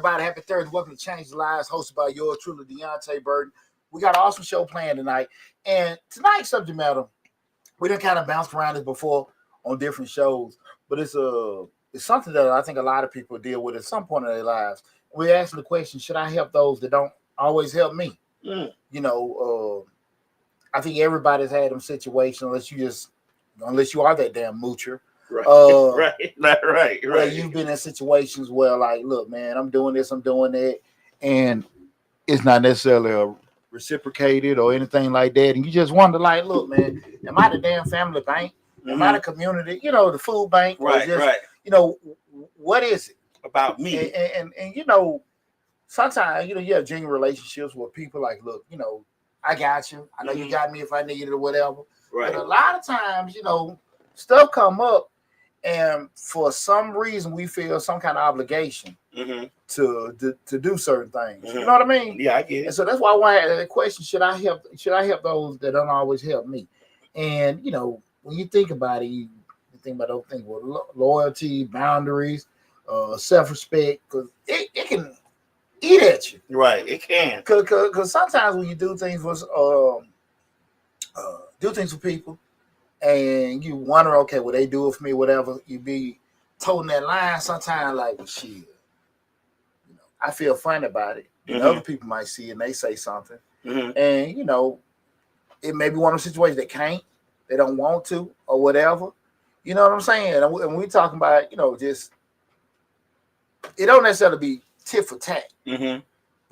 everybody? Happy Thursday. Welcome to Change the Lives, hosted by yours truly, Deonte Burden. We got an awesome show planned tonight. And tonight's subject matter, we done kind of bounced around this before on different shows, but it's something that I think a lot of people deal with at some point in their lives. We're asking the question, should I help those that don't always help me? You know, I think everybody's had them situations, unless you are that damn moocher. Right. Where you've been in situations where, like, look, man, I'm doing this, I'm doing that, and it's not necessarily reciprocated or anything like that. And you just wonder, like, look, man, am I the damn family bank? Am I the community, the food bank? Right. What is it about me? And sometimes, you have genuine relationships with people like, look, I got you. I know you got me if I need it or whatever. Right. But a lot of times, stuff come up, and for some reason we feel some kind of obligation to do certain things. You know what I mean? Yeah, I get it. And so that's why I want to ask the question: Should I help those that don't always help me? And when you think about it, you think about those things with loyalty, boundaries, self-respect, because it can eat at you. Right, it can. Because sometimes when you do things for people, and you wonder, okay, will they do it for me, whatever, you be toting that line sometimes like, well, shit, I feel fine about it. And other people might see it and they say something. And, it may be one of those situations they don't want to or whatever. You know what I'm saying? And we talking about, just, it don't necessarily be tit for tat. But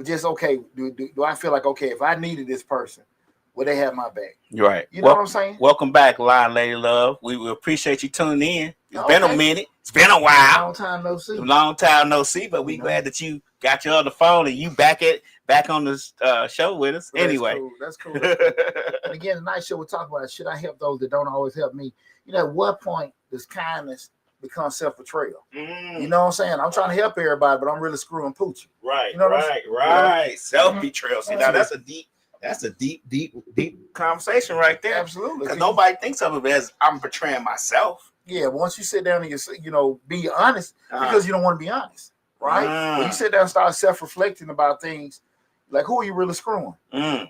just, okay, do I feel like, okay, if I needed this person, would they have my back? Right. You know what I'm saying? Welcome back, Lion Lady Love. We appreciate you tuning in. It's been a minute. It's been a while. Long time no see. But we glad that you got your other phone and you back on the show with us. Well, anyway. That's cool. And again, tonight's show we're talking about, should I help those that don't always help me? At what point does kindness become self-betrayal? You know what I'm saying? I'm trying to help everybody, but I'm really screwing Poochie. Right. Right. Self-betrayal. See, now that's a deep conversation right there. Absolutely. Because nobody thinks of it as I'm betraying myself. Yeah, once you sit down and be honest, because you don't want to be honest, right? When you sit down and start self-reflecting about things, like, who are you really screwing? But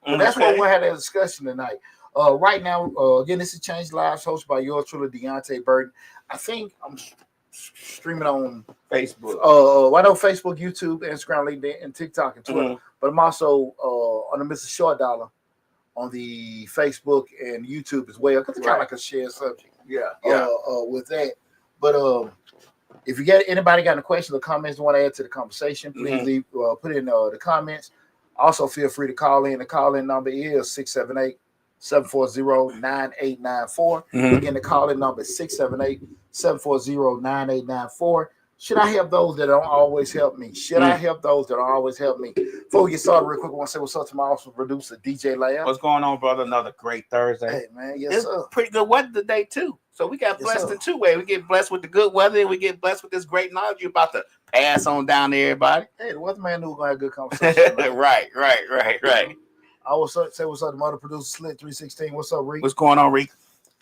that's why we'll have that discussion tonight. Right now, again, this is Change Lives, hosted by yours truly, Deonte Burden. I think I'm streaming on Facebook. I know Facebook, YouTube, Instagram, LinkedIn, and TikTok and Twitter. But I'm also on the Mr. Short Dollar on the Facebook and YouTube as well, because it's kind of like a shared subject. With that. But if you anybody got any questions or comments you want to add to the conversation, please leave put in the comments. Also, feel free to call in. The call-in number is 678-740-9894. Again, the call-in number is 678-740-9894. Should I help those that don't always help me? Should I help those that don't always help me? Before we get started, real quick, I want to say what's up to my awesome producer, DJ Lamb. What's going on, brother? Another great Thursday. Hey, man. Yes, it's sir. Pretty good weather today, too. So we got blessed in two ways. We get blessed with the good weather, and we get blessed with this great knowledge you're about to pass on down to everybody. Hey, the weatherman knew we're going to have a good conversation. Right. I will say what's up to my other producer, Slit 316. What's up, Reek? What's going on, Reek?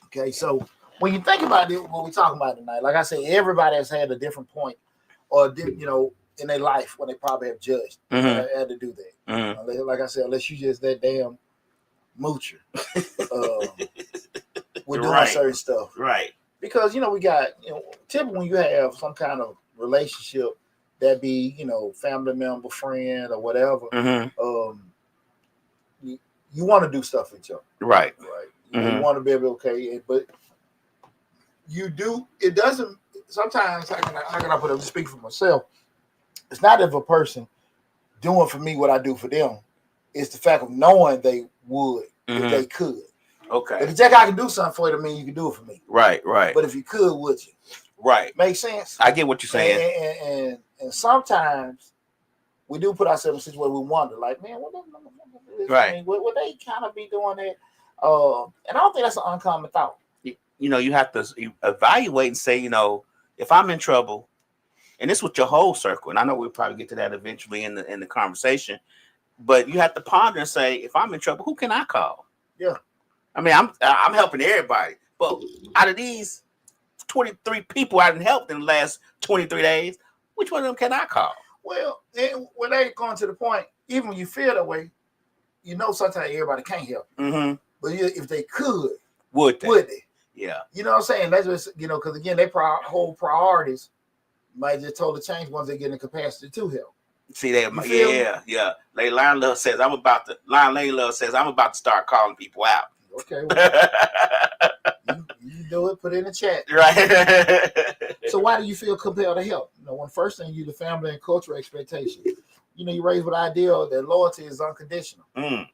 Okay, so when you think about it, what we're talking about tonight, like I said, everybody has had a different point or, in their life when they probably have judged. Had to do that. Like I said, unless you just that damn moocher with doing certain stuff. Right. Because, we got, typically when you have some kind of relationship, that be, family member, friend, or whatever, you want to do stuff with each other. Right. You want to be able to, but you do, it doesn't, sometimes, how can I put it, to speak for myself, it's not if a person doing for me what I do for them, it's the fact of knowing they would, if they could. Okay. If Jack, I can do something for you, to mean you can do it for me. Right. But if you could, would you? Right. Make sense? I get what you're saying. And sometimes we do put ourselves in a situation where we wonder, like, man, what would they kind of be doing that? And I don't think that's an uncommon thought. You have to evaluate and say, if I'm in trouble, and this with your whole circle, and I know we'll probably get to that eventually in the conversation, but you have to ponder and say, if I'm in trouble, who can I call? Yeah. I mean, I'm helping everybody, but out of these 23 people I didn't help in the last 23 days, which one of them can I call? Well, when they going to the point, even when you feel that way, you know sometimes everybody can't help. Mm-hmm. But if they could, Would they? Yeah. You know what I'm saying? That's just, because again, their whole priorities might just totally change once they get in the capacity to help. See, yeah. Lion Love says, Lion Love says, I'm about to start calling people out. Okay. Well, you do it, put it in the chat. Right. So why do you feel compelled to help? One first thing, the family and cultural expectations. You raised with the idea that loyalty is unconditional. Mm.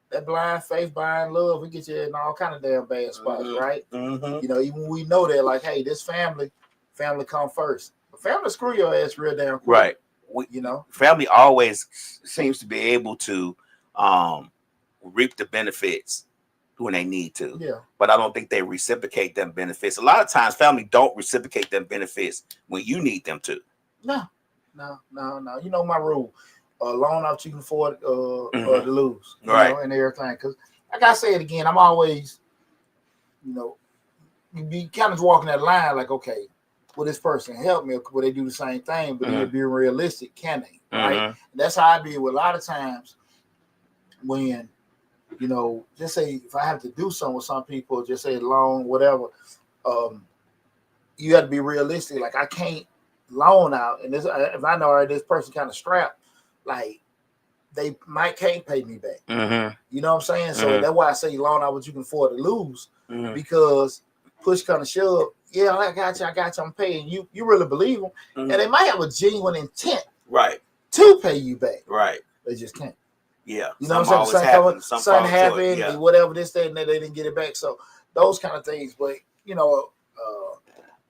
That blind faith, blind love, we get you in all kind of damn bad spots, right? Mm-hmm. Even we know that, like, hey, this family come first. But family screw your ass real damn quick. Right. Family always seems to be able to reap the benefits when they need to. Yeah. But I don't think they reciprocate them benefits. A lot of times family don't reciprocate them benefits when you need them to. No. You know my rule. Loan out you can afford to lose. Right. And everything. Because like I say it again, I'm always, you be kind of walking that line like, okay, will this person help me? Or will they do the same thing? But then being realistic, can they? Right? That's how I be with a lot of times when, just say if I have to do something with some people, just say loan, whatever, you got to be realistic. Like, I can't loan out, and if I know this person kind of strapped, like, they can't pay me back. Mm-hmm. You know what I'm saying? So that's why I say loan out what you can afford to lose, because push kind of shove. Yeah, I got you. I'm paying you. You really believe them, and they might have a genuine intent, right, to pay you back. Right. They just can't. Yeah. You know what I'm saying? Something happened, whatever this, that, and that, they didn't get it back. So those kind of things. But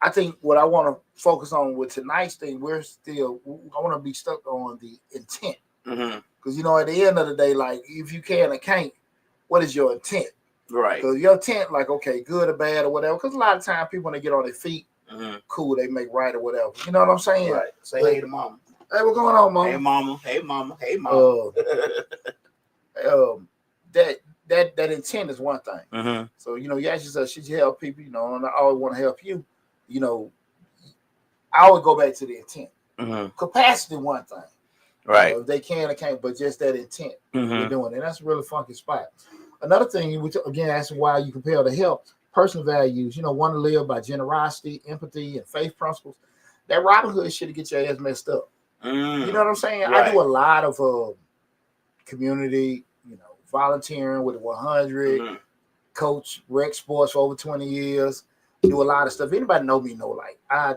I think what I want to focus on with tonight's thing, I want to be stuck on the intent. Because at the end of the day, like, if you can or can't, what is your intent? Right. Because your intent, like, okay, good or bad or whatever. Because a lot of times people, when they get on their feet, cool, they make right or whatever. You know what I'm saying? Right. Say hey to mama. Hey, what's going on, mama? Hey, mama. Hey, mama. Hey, mama. That intent is one thing. So, you ask yourself, should you help people? And I always want to help you. I always go back to the intent. Capacity, one thing. Right. If they can or can't, but just that intent you're doing. And that's a really funky spot. Another thing, which again, asking why you compelled to help, personal values, want to live by generosity, empathy, and faith principles. That Robin Hood shit to get your ass messed up. You know what I'm saying? Right. I do a lot of community, volunteering with the 100, coach rec sports for over 20 years, do a lot of stuff. Anybody know me know, like, I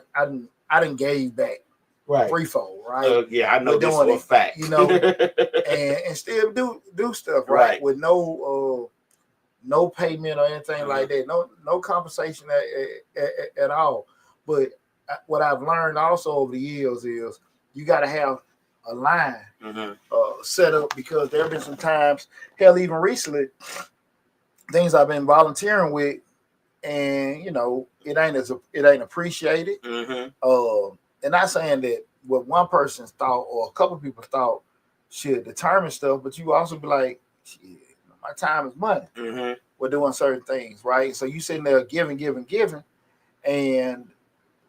done gave back. Right. Threefold, right? Yeah, I know this for a fact. And still do stuff, right? With no payment or anything like that. No compensation at all. But what I've learned also over the years is you got to have a line set up, because there have been some times, hell, even recently, things I've been volunteering with, and it ain't appreciated. And not saying that what one person's thought or a couple of people thought should determine stuff, but you also be like, shit, my time is money. We're doing certain things, right? So you sitting there giving, and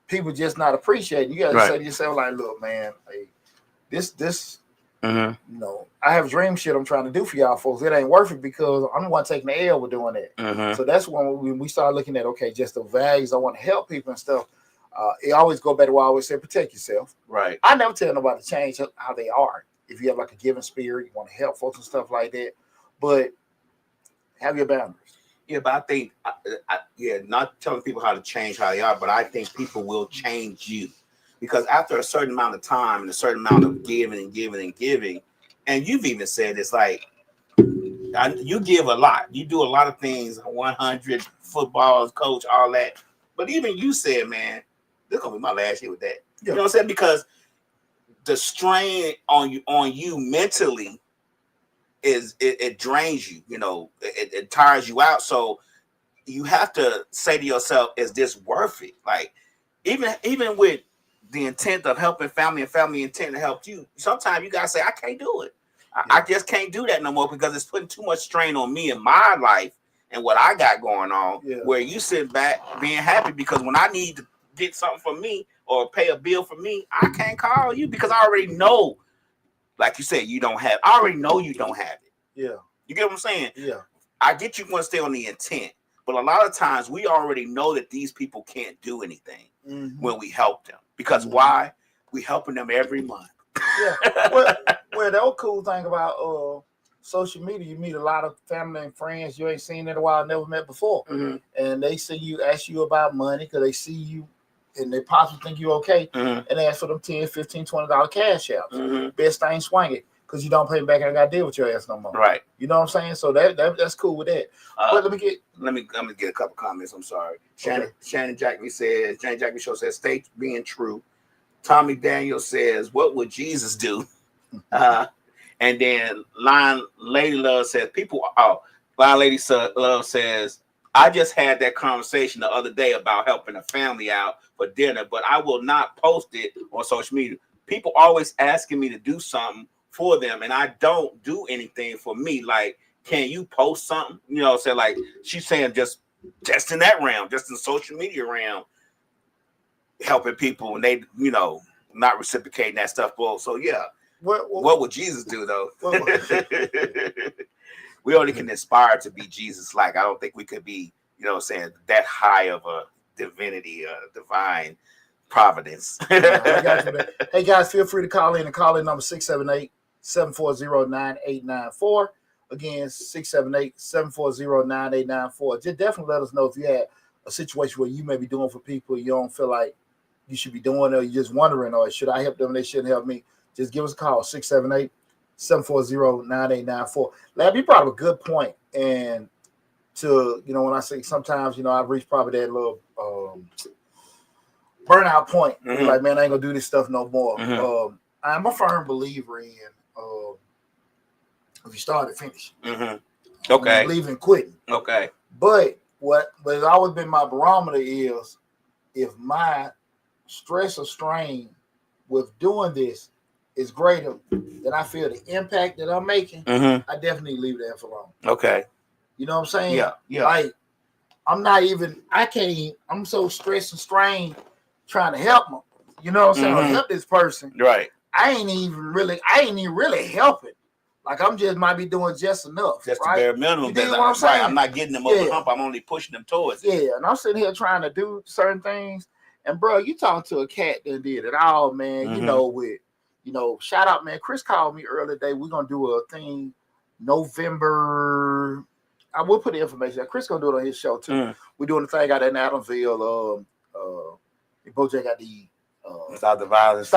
people just not appreciating. You got to say to yourself, like, look, man, hey, this, I have dream shit I'm trying to do for y'all folks. It ain't worth it, because I'm the one taking the L with doing that. So that's when we start looking at, okay, just the values. I want to help people and stuff. It always go back to what I always say, protect yourself. Right. I never tell nobody to change how they are. If you have like a giving spirit, you want to help folks and stuff like that, but have your boundaries. Yeah, but I think, not telling people how to change how they are, but I think people will change you, because after a certain amount of time and a certain amount of giving, and you've even said it's like, you give a lot. You do a lot of things, 100 footballs, coach, all that. But even you said, man, this gonna be my last year with that. You know what I'm saying? Because the strain on you mentally it drains you. It tires you out. So you have to say to yourself, is this worth it? Like, even with the intent of helping family and family intent to help you, sometimes you gotta say, I can't do it. I just can't do that no more, because it's putting too much strain on me in my life and what I got going on. Where you sit back being happy, because when I need to get something for me, or pay a bill for me, I can't call you because I already know, like you said, you don't have. I already know you don't have it. Yeah. You get what I'm saying? Yeah. I get you want to stay on the intent, but a lot of times we already know that these people can't do anything when we help them. Because why? We helping them every month. Yeah. Well, the old cool thing about social media, you meet a lot of family and friends you ain't seen in a while, never met before. And they see you, ask you about money because they see you and they possibly think you okay. And they ask for them $10, $15, $20 cash outs. Best thing, swing it. Because you don't pay back, I ain't got to deal with your ass no more. Right. You know what I'm saying? So that's cool with that. But let me get a couple comments. I'm sorry. Shannon Jackman Show says, stay being true. Tommy Daniel says, what would Jesus do? And then Lion Lady Love says, Lion Lady Love says, I just had that conversation the other day about helping a family out for dinner, but I will not post it on social media. People always asking me to do something for them, and I don't do anything for me. Like, can you post something? You know, say like she's saying just in that realm, just in the social media realm, helping people, and they, you know, not reciprocating that stuff. Well, so yeah, what would Jesus do though? We only can aspire to be Jesus. Like, I don't think we could be, you know, saying that high of a divinity, divine providence. I got you, man. Hey guys, feel free to call in. The call in number 678-740-9894. Again, 678-740-9894. Just definitely let us know if you had a situation where you may be doing for people you don't feel like you should be doing, or you're just wondering, or should I help them? They shouldn't help me. Just give us a call, 678-740-9894. Lab, you brought up a good point. And to, you know, when I say sometimes, you know, I've reached probably that little burnout point. Like, man, I ain't gonna do this stuff no more. I'm a firm believer in if you start to finish. Okay. I believe in quitting. Okay. But what has always been my barometer is if my stress or strain with doing this is greater than I feel the impact that I'm making, I definitely leave that for long. Okay. You know what I'm saying? Yeah. Like, I'm so stressed and strained trying to help them. You know what I'm saying? Or help this person. Right. I ain't even really helping. Like, I'm just might be doing just enough. Just the bare minimum. You know what I'm saying? I'm not getting them over the hump. I'm only pushing them towards it. Yeah, and I'm sitting here trying to do certain things. And bro, you talking to a cat that did it all, man. You know, shout out, man. Chris called me earlier today. We're gonna do a thing November. I will put the information out. Chris gonna do it on his show too. We're doing the thing out in Adamsville. Bojack got the Stop the Violence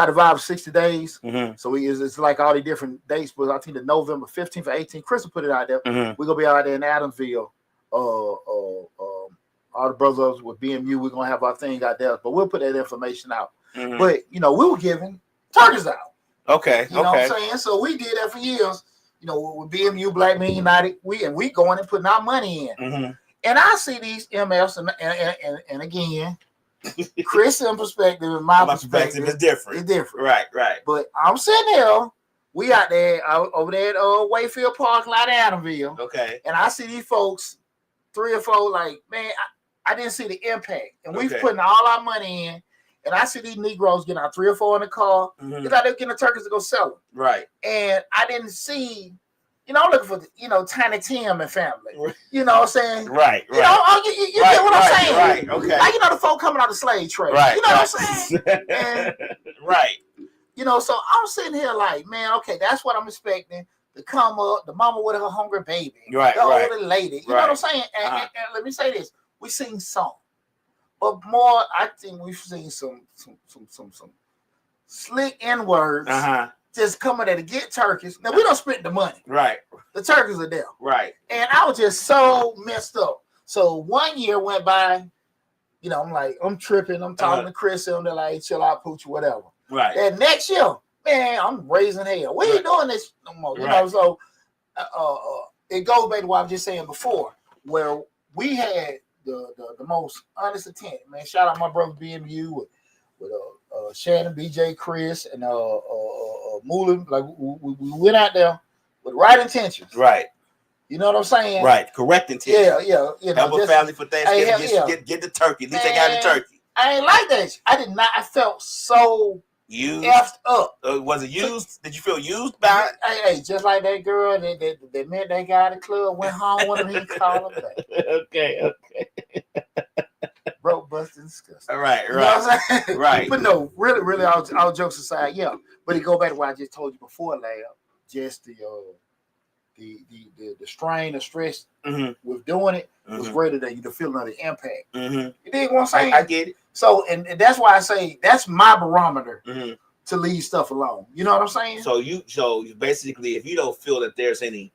60 days. So it's like all the different dates, but I think the November 15th or 18th, Chris will put it out there. We're gonna be out there in Adamsville. All the brothers with BMU, we're gonna have our thing out there, but we'll put that information out. But you know, we were giving turkeys out. Okay. You know what I'm saying? So we did that for years. You know, with BMU, Black Men United, we going and putting our money in. And I see these MFs and again, Chris in perspective and my perspective is different. It's different. Right. But I'm sitting here, we out there over there at Wayfield Park lot in Adamsville. Okay. And I see these folks, 3 or 4, like, man, I didn't see the impact. And we've putting all our money in. And I see these Negroes getting out 3 or 4 in the car. It's like they're getting the turkeys to go sell them. Right. And I didn't see, you know, I'm looking for, Tiny Tim and family. You know what I'm saying? Right. You know, you get what I'm saying? Right. Okay. Like, the folk coming out of the slave trade. Right. You know what I'm saying? And, right. So I'm sitting here like, man, okay, that's what I'm expecting to come up. The mama with her hungry baby. Right. The older lady. You know what I'm saying? And let me say this. We seen some. But more, I think we've seen some slick N-words just coming there to get turkeys. Now, we don't spend the money. Right. The turkeys are there. Right. And I was just so messed up. So 1 year went by, I'm like, I'm tripping. I'm talking to Chris, and they're like, chill out, pooch, whatever. Right. And next year, man, I'm raising hell. We ain't doing this no more. You know, so it goes back to what I was just saying before, where we had the most honest intent, man. Shout out my brother BMU with Shannon, BJ, Chris, and Moulin. Like we went out there with right intentions. Right. You know what I'm saying? Right. Correct intentions. Yeah. Help a family for Thanksgiving. Get the turkey. At least they got the turkey. I ain't like that. I did not. I felt so used effed up. Was it used? Did you feel used by it? Hey, just like that girl that met that guy at the club, went home with him, he called him back. Okay. Broke, busted, disgusting. Right. You know what I'm saying? Right. But no, really, all jokes aside, yeah. But it go back to what I just told you before, Lab. Just the strain, the stress with doing it was greater than the feeling of the impact. You dig what I'm saying? I get it. So, and that's why I say that's my barometer to leave stuff alone. You know what I'm saying? So you basically, if you don't feel that there's any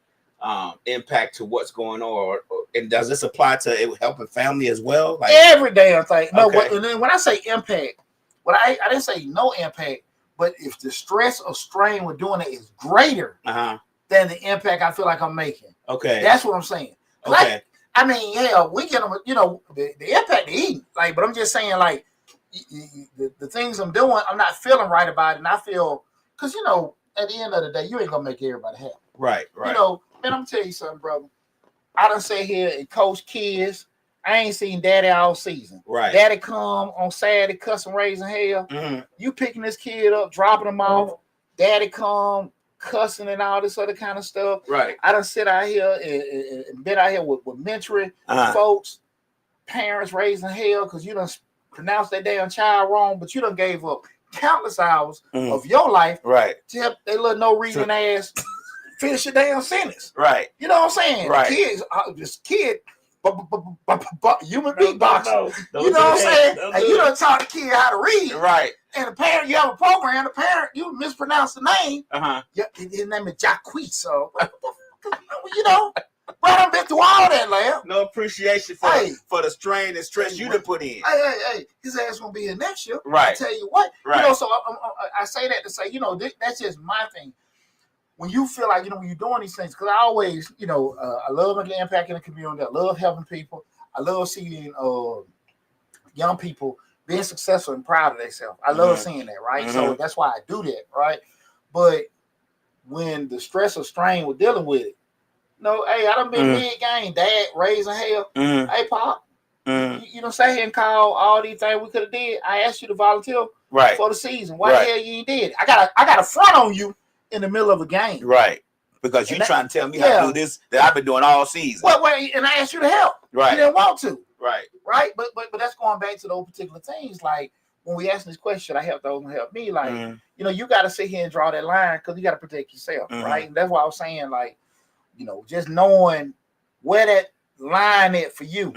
impact to what's going on, and does this apply to it helping family as well? Like every damn thing. No, okay. And then when I say impact, I didn't say no impact, but if the stress or strain with doing it is greater than the impact I feel like I'm making. Okay. That's what I'm saying. Okay. I mean, yeah, we get them, the impact of eating, but I'm just saying, the things I'm doing, I'm not feeling right about it. And I feel, because, at the end of the day, you ain't going to make everybody happy. Right. Man, I'm going to tell you something, brother. I done sit here and coach kids. I ain't seen daddy all season. Right. Daddy come on Saturday, cussing, raising hell. You picking this kid up, dropping him off. Daddy come cussing and all this other kind of stuff. Right. I done sit out here and been out here with mentoring folks, parents raising hell because you done pronounced that damn child wrong, but you done gave up countless hours of your life to help they little no reason ass finish your damn sentence. Right. You know what I'm saying? Right. Kids, this kid, human beatboxing. You know what I'm saying? And you done taught the kid how to read. Right. And the parent, you have a program, the parent, you mispronounce the name. His name is Jacquees. So, bro, I've been through all that, Lamb. No appreciation for the strain and stress you done put in. Hey, his ass gonna be here next year. Right. I tell you what. Right. So I say that to say, that's just my thing. When you feel like, when you're doing these things, because I always, I love making an impact in the community. I love helping people. I love seeing young people being successful and proud of themselves. I love seeing that, right? So that's why I do that, right? But when the stress or strain with dealing with it, I done been mid-game, dad raising hell. Hey, Pop, you don't sit here and call all these things we could have did. I asked you to volunteer for the season. Why the hell you ain't did? I got a front on you in the middle of a game. Right. Because you trying to tell me how to do this that I've been doing all season. Well, and I asked you to help. Right. You didn't want to. Right. Right. But that's going back to those particular things. Like when we ask this question, should I help those who help me? Like, you got to sit here and draw that line because you got to protect yourself. Right. And that's why I was saying, like, just knowing where that line is for you,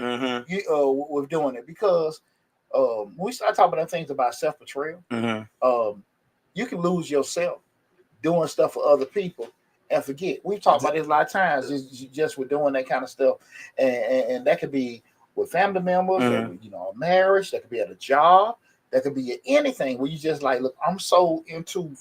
with doing it. Because when we start talking about things about self-betrayal, you can lose yourself doing stuff for other people and forget. We've talked about this a lot of times, just with doing that kind of stuff. And that could be with family members, a marriage, that could be at a job, that could be at anything where you just like, look, I'm so into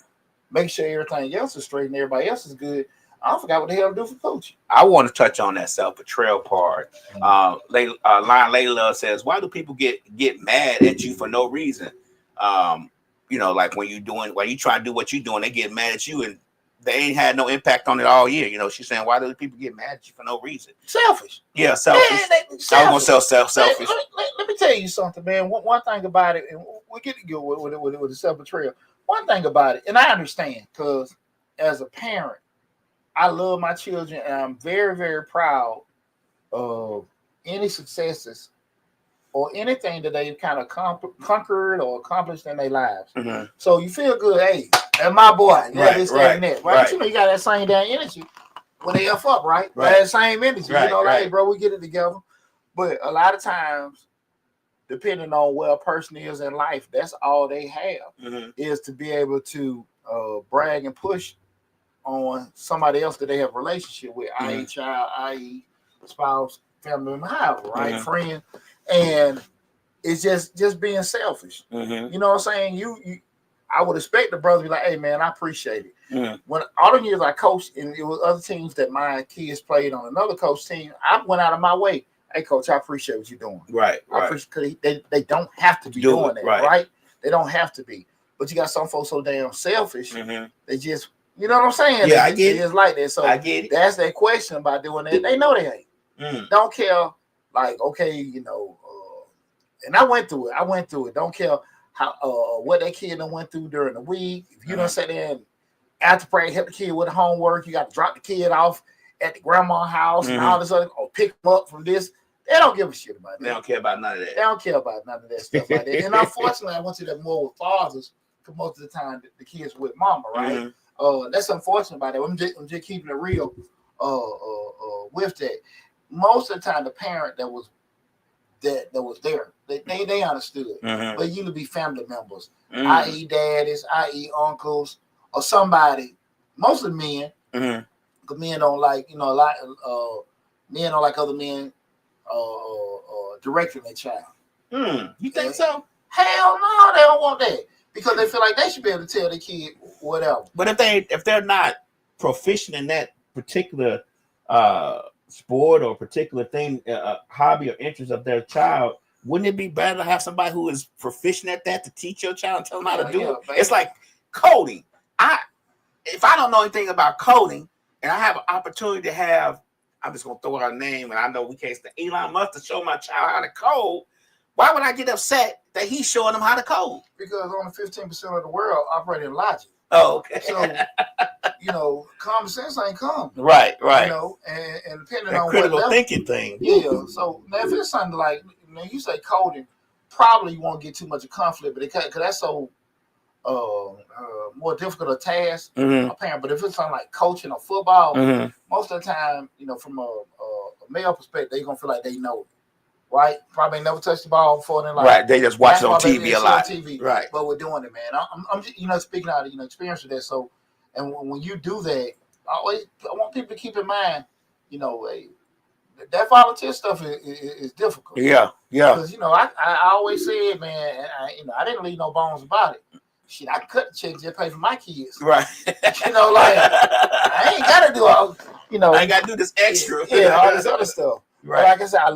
make sure everything else is straight and everybody else is good. I forgot what the hell to do for coaching. I want to touch on that self-betrayal part. Lion Layla says, why do people get mad at you for no reason? Like while you try to do what you're doing, they get mad at you and they ain't had no impact on it all year. She's saying, why do people get mad at you for no reason? Selfish. Yeah, selfish. I was going to say selfish. Let me tell you something, man. One thing about it, and we get to go with the self-betrayal. One thing about it, and I understand, because as a parent, I love my children, and I'm very, very proud of any successes or anything that they've kind of conquered or accomplished in their lives. So you feel good, hey, that's my boy. Yeah, this, that, and that. Right? But you got that same damn energy when they F up, right? That same energy. Like, hey, bro, we get it together. But a lot of times, depending on where a person is in life, that's all they have is to be able to brag and push on somebody else that they have a relationship with, i.e. child, i.e. spouse, family member, however, right? Friend. And it's just being selfish. You know what I'm saying? I would expect the brother to be like, hey man, I appreciate it. When all the years I coached, and it was other teams that my kids played on another coach team, I went out of my way. Hey coach, I appreciate what you're doing. Right. They don't have to be doing that, right? They don't have to be. But you got some folks so damn selfish, they just, you know what I'm saying? Yeah, I get it. It's like that. So I get it. That's their question about doing that. They know they ain't. Don't care. Like, okay, and I went through it. Don't care how what that kid done went through during the week. If you done sat there and after practice help the kid with homework, you got to drop the kid off at the grandma's house and all this other, or pick them up from this. They don't give a shit about that. They don't care about none of that. They don't care about none of that stuff like that. And unfortunately, I went to that more with fathers, because most of the time the kids were with mama, right? That's unfortunate about it. I'm just keeping it real with that. Most of the time, the parent that was there, they understood. But you to be family members, i.e. daddies, i.e. uncles, or somebody. Most of the men, because men don't like, a lot men don't like other men directing their child. You think so? Hell no, they don't want that, because they feel like they should be able to tell their kid whatever. But if they're not proficient in that particular sport or particular thing, hobby or interest of their child, wouldn't it be better to have somebody who is proficient at that to teach your child and tell them how to do it? Baby. It's like coding. If I don't know anything about coding and I have an opportunity to have, I'm just gonna throw out a name, and I know we can't say Elon Musk to show my child how to code. Why would I get upset that he's showing them how to code? Because only 15% of the world operate in logic. Oh, okay. So, common sense ain't come. Right. And depending that on critical what thinking thing. Yeah. So now if it's something like, you say coding, probably you won't get too much of conflict, but because that's so more difficult a task, apparently. But if it's something like coaching or football, most of the time, from a male perspective, they're gonna feel like they know it. Right? Probably never touched the ball before. Then Right. They just watch it on TV a lot. Right. But we're doing it, man. I'm just, speaking out of experience with that. So, and when you do that, I want people to keep in mind, that volunteer stuff is difficult. Yeah. Because I always said, man, I didn't leave no bones about it. Shit, I cut the check just pay for my kids. Right. I ain't gotta do all. I ain't gotta do this extra. All this other stuff. Right. But like I said, I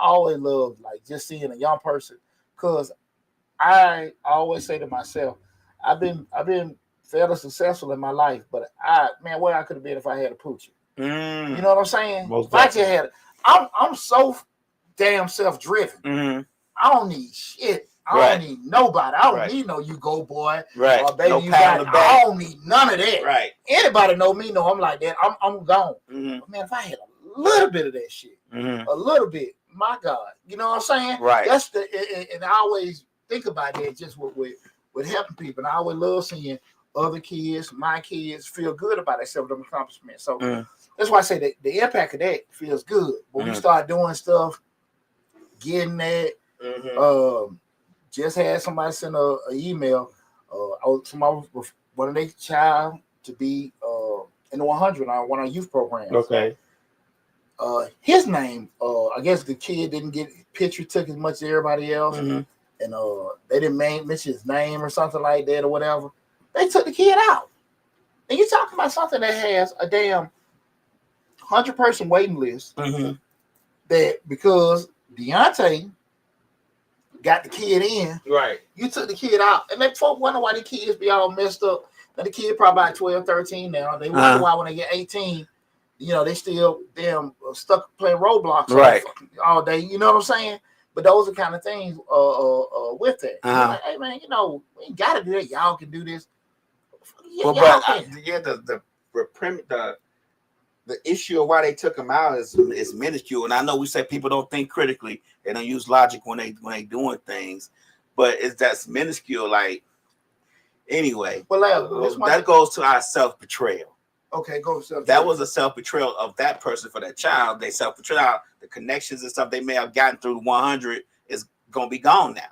always love like just seeing a young person, because I always say to myself, I've been fairly successful in my life, but where I could have been if I had a poochie. You know what I'm saying? If I just had, I'm so damn self-driven. I don't need shit. I don't need nobody. I don't need no you go boy. Right. Or baby, no you got it. I don't need none of that. Right. Anybody know me know I'm like that. I'm gone. But man, if I had a little bit of that shit, a little bit, my God, you know what I'm saying? Right. That's and I always think about that just with helping people. And I always love seeing other kids, my kids, feel good about themselves, them accomplishments. So that's why I say that the impact of that feels good. When we start doing stuff, getting that, just had somebody send a email. Somebody one of their child to be in the 100 on one of our youth programs. Okay. His name, I guess the kid didn't get picture took as much as everybody else, and they didn't mention his name or something like that or whatever. They took the kid out, and you're talking about something that has a damn 100-person waiting list. That because Deonte got the kid in, right? You took the kid out, and they folk wonder why the kids be all messed up. Now the kid probably about 12, 13 now. They wonder why when they get 18, they still damn stuck playing Roblox all day. You know what I'm saying? But those are kind of things with that. Like, hey man, we ain't gotta do that. Y'all can do this. The issue of why they took him out is minuscule, and I know we say people don't think critically; they don't use logic when they doing things, but that's minuscule. Like anyway, that goes to our self betrayal. Okay, go self. That was a self betrayal of that person for that child. They self betrayal. The connections and stuff they may have gotten through 100 is gonna be gone now.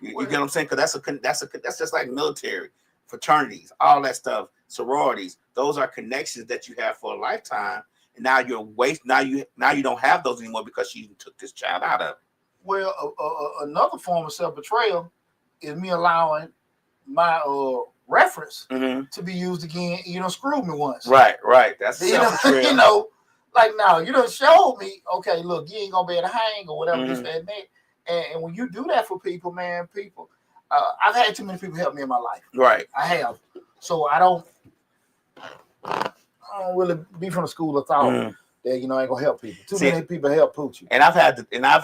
You get what I'm saying? Because that's just like military, fraternities, all that stuff, sororities. Those are connections that you have for a lifetime, and now now you don't have those anymore because you took this child out of it. Well, another form of self betrayal is me allowing my reference to be used again. Screwed me once. Right. That's self betrayal. Like now you done showed me. Okay, look, you ain't gonna be able to hang or whatever. This, that, and that. And when you do that for people, man, I've had too many people help me in my life. Right. I have. So I don't really be from the school of thought that ain't gonna help people. Too See, many people help Poochie. And I've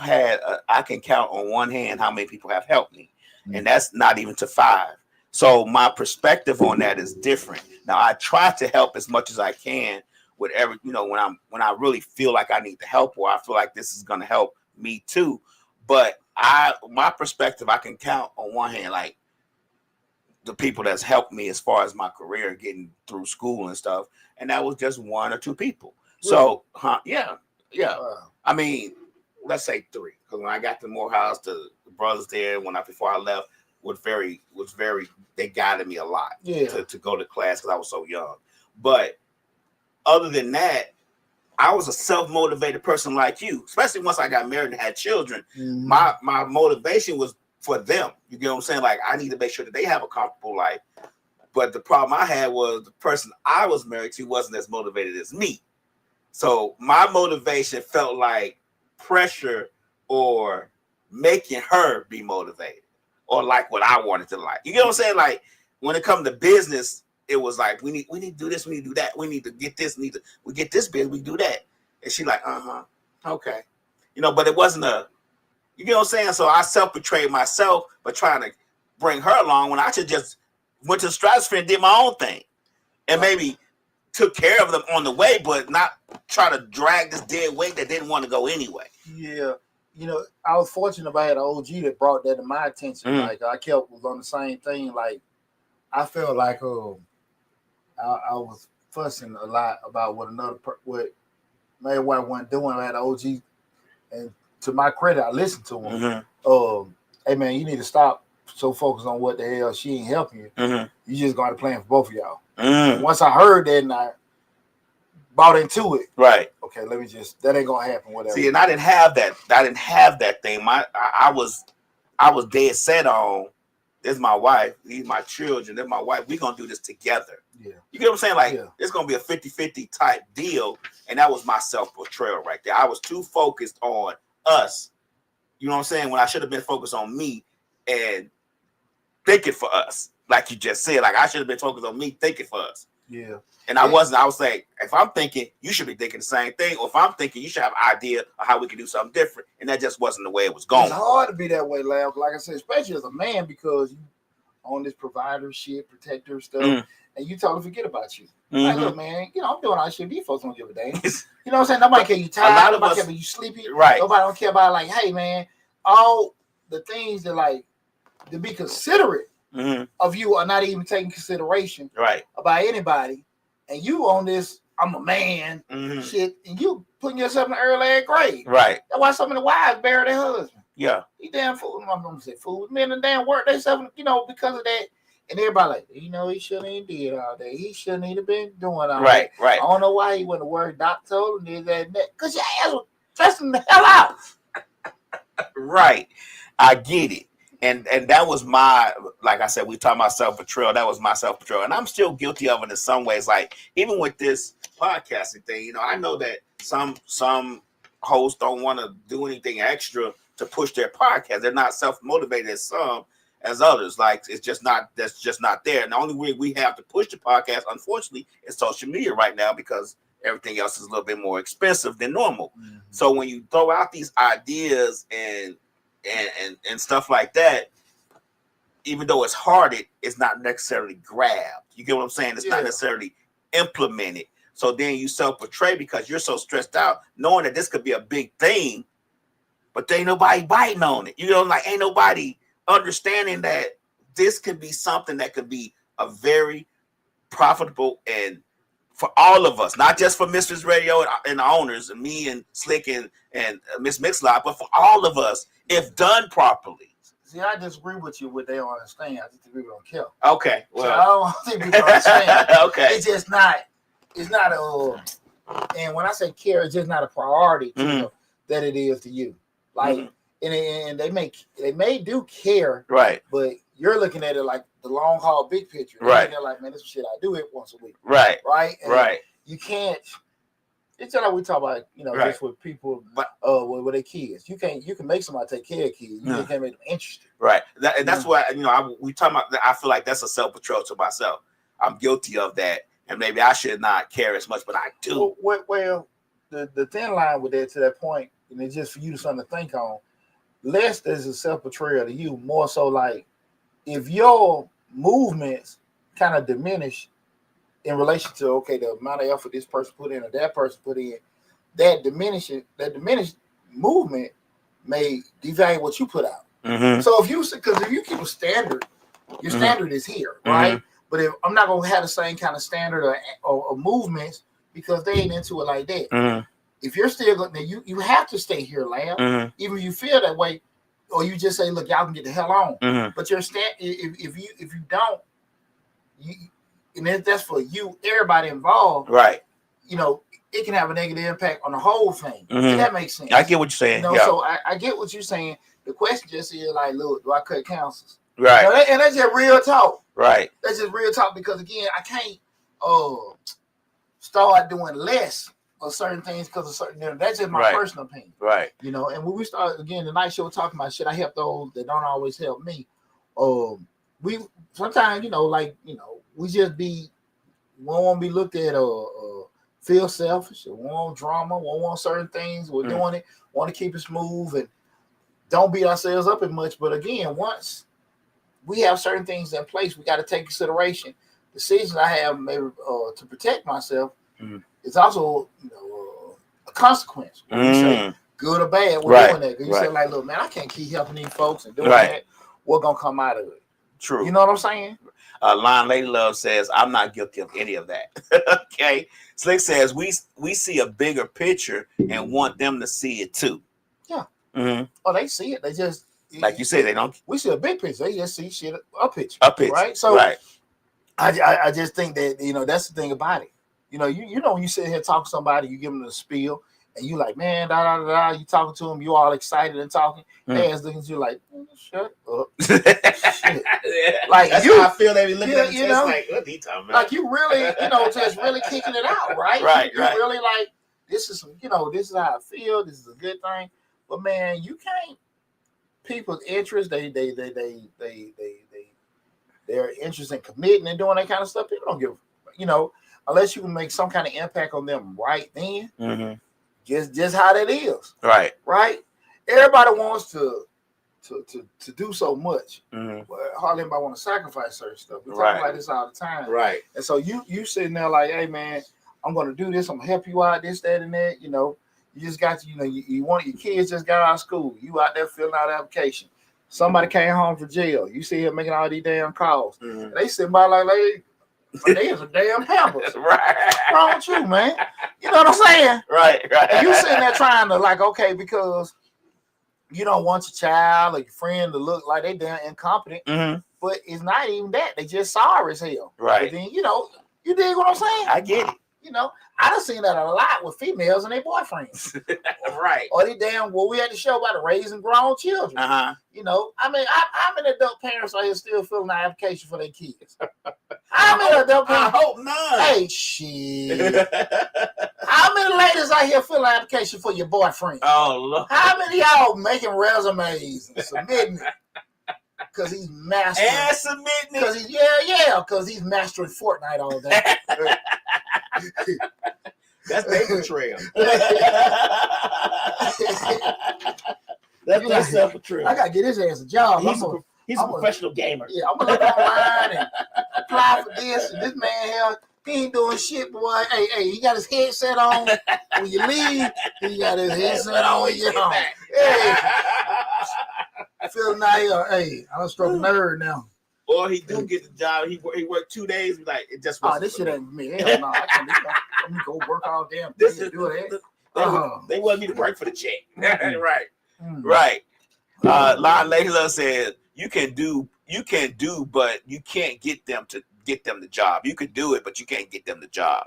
had I can count on one hand how many people have helped me, and that's not even to 5. So my perspective on that is different. Now I try to help as much as I can with every, when I really feel like I need the help, or I feel like this is gonna help me too. But my perspective, I can count on one hand like the people that's helped me as far as my career getting through school and stuff, and that was just 1 or 2 people. So, yeah. Wow. I mean, let's say 3, because when I got to Morehouse, the brothers there before I left was very. They guided me a lot to go to class because I was so young. But other than that, I was a self-motivated person like you, especially once I got married and had children. Mm-hmm. My motivation was for them. You get what I'm saying? Like, I need to make sure that they have a comfortable life. But the problem I had was the person I was married to wasn't as motivated as me. So my motivation felt like pressure or making her be motivated or like what I wanted to like. You get what I'm saying? Like, when it comes to business, it was like, we need to do this, we need to do that, we need to get this, we get this business, we do that. And she like, okay. But it wasn't you get what I'm saying? So I self-betrayed myself by trying to bring her along when I should just went to the stratosphere and did my own thing. And maybe took care of them on the way, but not try to drag this dead weight that didn't want to go anyway. Yeah. I was fortunate I had an OG that brought that to my attention. Like, I was on the same thing. Like, I felt like I was fussing a lot about what what my wife wasn't doing. I had an OG, and to my credit, I listened to him. Hey man, you need to stop so focused on what the hell she ain't helping you. You just got to plan for both of y'all. Once I heard that and I bought into it, right? Okay, that ain't gonna happen. Whatever. See, and I didn't have that. I didn't have that thing. I was dead set on. This is my wife. These my children. This is my wife. We gonna do this together. Yeah. You get what I'm saying? Like, it's gonna be a 50-50 type deal. And that was my self-portrayal right there. I was too focused on us. You know what I'm saying? When I should have been focused on me and thinking for us. Like you just said, like I should have been focused on me thinking for us. Yeah. And I wasn't. I was like, if I'm thinking, you should be thinking the same thing. Or if I'm thinking, you should have an idea of how we can do something different. And that just wasn't the way it was going. It's hard to be that way, Lamb. Like I said, especially as a man, because you on this provider shit, protector stuff, and you totally forget about you. Like, look, man, I'm doing all this shit. These folks don't give a damn. You know what I'm saying? Nobody care you tired. Nobody care if you sleepy. Right. Nobody don't care about, like, hey, man, all the things that, like, to be considerate of you are not even taking consideration about anybody. And you on this, I'm a man shit, and you putting yourself in the early grade. Right. That's why so many wives bury their husband. Yeah. You damn fool. I'm gonna say fool. Men and damn work themselves, because of that. And everybody like, he shouldn't have did all that. He shouldn't have been doing all that. Right. I don't know why he went to work. Doc told him this, that, and that. Because your ass was stressing the hell out. Right. I get it. And that was my, like I said, we talking about self-betrayal. That was my self-betrayal. And I'm still guilty of it in some ways. Like, even with this podcasting thing, I know that some hosts don't want to do anything extra to push their podcast. They're not self-motivated as others. Like, that's just not there. And the only way we have to push the podcast, unfortunately, is social media right now, because everything else is a little bit more expensive than normal. So when you throw out these ideas and stuff like that, even though it's hearted, it's not necessarily grabbed. You get what I'm saying? It's not necessarily implemented. So then you self-betray because you're so stressed out, knowing that this could be a big thing, but there ain't nobody biting on it. Like, ain't nobody understanding that this could be something that could be a very profitable, and for all of us, not just for Mistress Radio and the owners and me and Slick and Miss Mixlot, but for all of us, if done properly. See, I disagree with you what they don't understand. I just think people don't care. Okay. Well, so I don't think people understand. Okay. It's just not. It's not and when I say care, it's just not a priority to them that it is to you. Like, and they may do care, right? But you're looking at it like the long haul, big picture, right? They're like, man, this is shit I do it once a week, right? And right. You can't. It's just like we talk about, just with people, with their kids. You can make somebody take care of kids. You can't make them interested, right? That's why we talk about. I feel like that's a self-betrayal to myself. I'm guilty of that, and maybe I should not care as much, but I do. Well, the thin line with that to that point, and it's just for you to something to think on. Less is a self betrayal to you, more so like if your movements kind of diminish in relation to the amount of effort this person put in or that person put in, that diminished movement may devalue what you put out. Mm-hmm. So if you keep a standard, your standard is here, right? But if I'm not gonna have the same kind of standard or movements because they ain't into it like that. If you're still going, you have to stay here, Lamb. Even if you feel that way, or you just say, "Look, y'all can get the hell on." But if you don't, and that's for you, everybody involved, right? It can have a negative impact on the whole thing. Does that make sense? I get what you're saying. So I get what you're saying. The question just is like, look, do I cut counsels? Right. And that's just real talk. Right. That's just real talk because again, I can't start doing less of certain things because of certain. That's just my personal opinion. Right. And when we start again the night show talking about shit, I help those that don't always help me. We sometimes we just we won't be looked at or feel selfish or want drama, want certain things. We're doing it, want to keep it smooth and don't beat ourselves up as much. But again, once we have certain things in place, we got to take consideration. Decisions I have maybe to protect myself is also a consequence. When you say good or bad, we're doing that. You say like, look, man, I can't keep helping these folks and doing that. What's gonna come out of it? True. You know what I'm saying? Lion Lady Love says, I'm not guilty of any of that. Okay. Slick says, we see a bigger picture and want them to see it too. Yeah. Oh, they see it. They just, like you said, they don't. We see a big picture. They just see shit a picture. Right? So I just think that, that's the thing about it. When you sit here talking to somebody, you give them the spiel, and you like, man, you talking to them, you all excited and talking. They ass looking at you like, shut up. Shit. Like that's how I feel they be looking at the test like, what are you talking about? Like you really, just really kicking it out, right? Right. You really like, this is this is how I feel, this is a good thing. But man, you can't people's interest, they're interested in committing and doing that kind of stuff. People don't give, unless you can make some kind of impact on them right then. Just how that is. Right. Everybody wants to do so much. But hardly anybody want to sacrifice certain stuff. We talk about this all the time. Right. And so you sitting there like, hey man, I'm gonna do this, I'm gonna help you out, this, that, and that. You just got to, you want your kids just got out of school. You out there filling out application. Somebody came home from jail. You see him making all these damn calls. And they sitting by like they is a damn hammers. What's wrong with you, man? You know what I'm saying? Right. And you sitting there trying to like, okay, because you don't want your child or your friend to look like they damn incompetent. But it's not even that. They just sorry as hell. Right. But then, you dig what I'm saying? I get it. I done seen that a lot with females and their boyfriends. Right. Or they we had to show about raising grown children. I mean, how many adult parents are here still filling out application for their kids? How many adult parents? I hope none. Hey, shit. How many ladies out here filling out application for your boyfriend? Oh, Lord. How many of y'all making resumes and submitting it? Because he's mastering. And submitting it? Because he's mastering Fortnite all day. That's paper trail. That's self-betrayal. I gotta get his ass a job. He's a professional gamer. Yeah, I'm gonna look online and apply for this. And this man here, he ain't doing shit, boy. Hey, he got his headset on when you leave. He got his headset on when you get home. Hey, feeling nice here. Hey, I'm stroking nerd now. Or he do get the job. He worked 2 days. Like it just. Oh, this shit ain't for me. Hell no, I can't. Let me go work all damn day to do that. They want me to work for the check. Right. Right. Lon Layla said, "You can do, but you can't get them the job. You can do it, but you can't get them the job."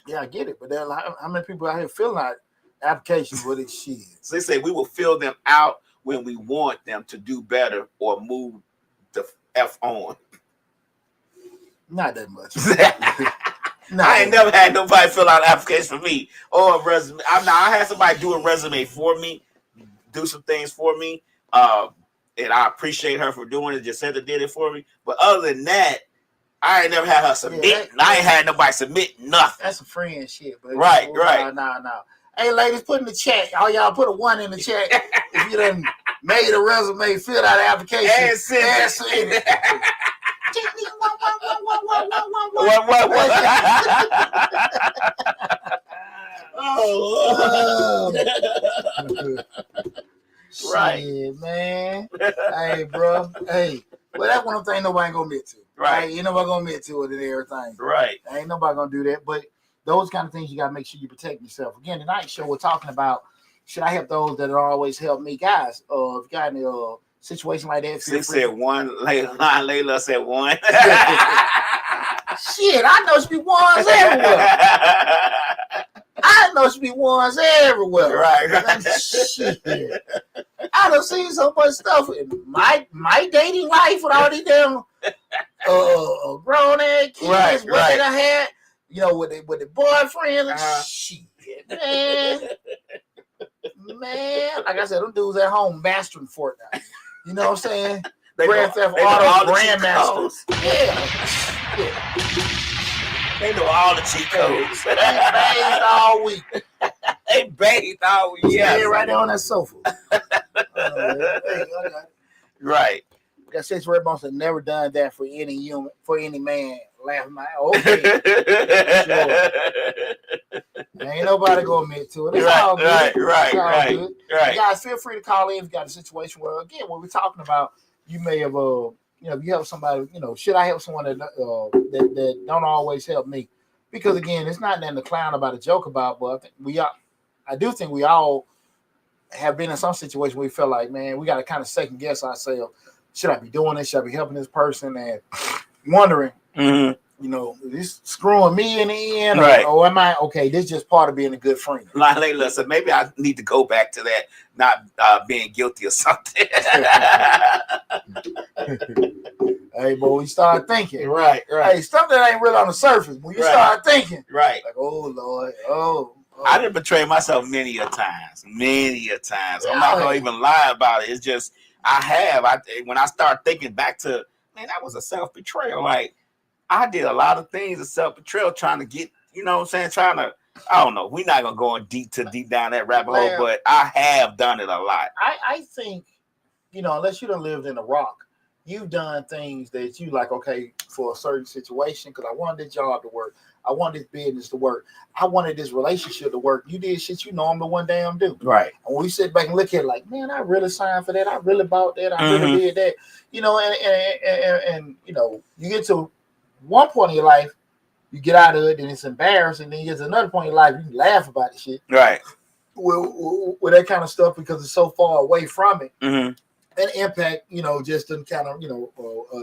Yeah, I get it, but there, how many people out here filling out applications for this shit? So they say we will fill them out when we want them to do better or move the F on. Not that much. I ain't never had nobody fill out an application for me or a resume. I had somebody do a resume for me, do some things for me. And I appreciate her for doing it. Just said that did it for me. But other than that, I ain't never had her submit. I ain't had nobody submit nothing. That's some friend shit. But right. No. Hey, ladies, put in the chat. All y'all put a 1 in the chat if you done made a resume, filled out an application, and send it. What? Oh, Right. shit, man. Hey, bro. Hey, well, that's one of the things nobody gonna admit to. Right. Ain't nobody gonna admit to it and everything. Right. Ain't nobody gonna do that. But those kind of things you gotta make sure you protect yourself. Again, tonight's show we're talking about should I help those that always help me, guys? If you got any situation like that, She said 1. Layla said 1. Shit, I know she be ones everywhere. I know she be ones everywhere. Right. Shit. I done seen so much stuff in my dating life with all these damn grown ass kids. Right. What they done had, with the boyfriend and Uh-huh. shit, man. Like I said, them dudes at home mastering Fortnite. You know what I'm saying? They Grand know, Theft they know all Auto the cheat Grandmaster. codes. Yeah. They know all the cheat codes. They bathed all week. They bathed all week. Yeah, Yeah, right there on that sofa. Right. That says Red Bones have never done that for any human, for any man. Laugh my okay. Sure. Ain't nobody gonna admit to it. It's all good. Right. Guys, feel free to call in if you got a situation where, again, what we're talking about, you may have, if you help somebody, should I help someone that don't always help me? Because again, it's not nothing to clown about, a joke about, but I do think we all have been in some situation where we feel like, man, we got to kind of second guess ourselves. Should I be doing this? Should I be helping this person? And wondering, is this screwing me in the end? Right. Or am I, okay, this is just part of being a good friend. Like Layla said, maybe I need to go back to that, not being guilty or something. Hey, boy, we start thinking. Right. Hey, stuff that ain't really on the surface. When you start thinking. Right. Like, oh, Lord. Oh. I done betrayed myself many a times. I'm not going to even lie about it. It's just, when I start thinking back to, man, that was a self-betrayal. Like, I did a lot of things of self-betrayal trying to get, I don't know. We're not going to go deep down that rabbit hole, but I have done it a lot. I think, unless you done lived in a rock, you've done things that you like, okay, for a certain situation, because I wanted this job to work. I wanted this business to work. I wanted this relationship to work. You did shit you normally one damn do. Right. And we sit back and look at it like, man, I really signed for that. I really bought that. I really did that. And you get to one point in your life, you get out of it, and it's embarrassing. Then you get to another point in your life, you can laugh about the shit. Right. With that kind of stuff, because it's so far away from it. And impact, just to kind of,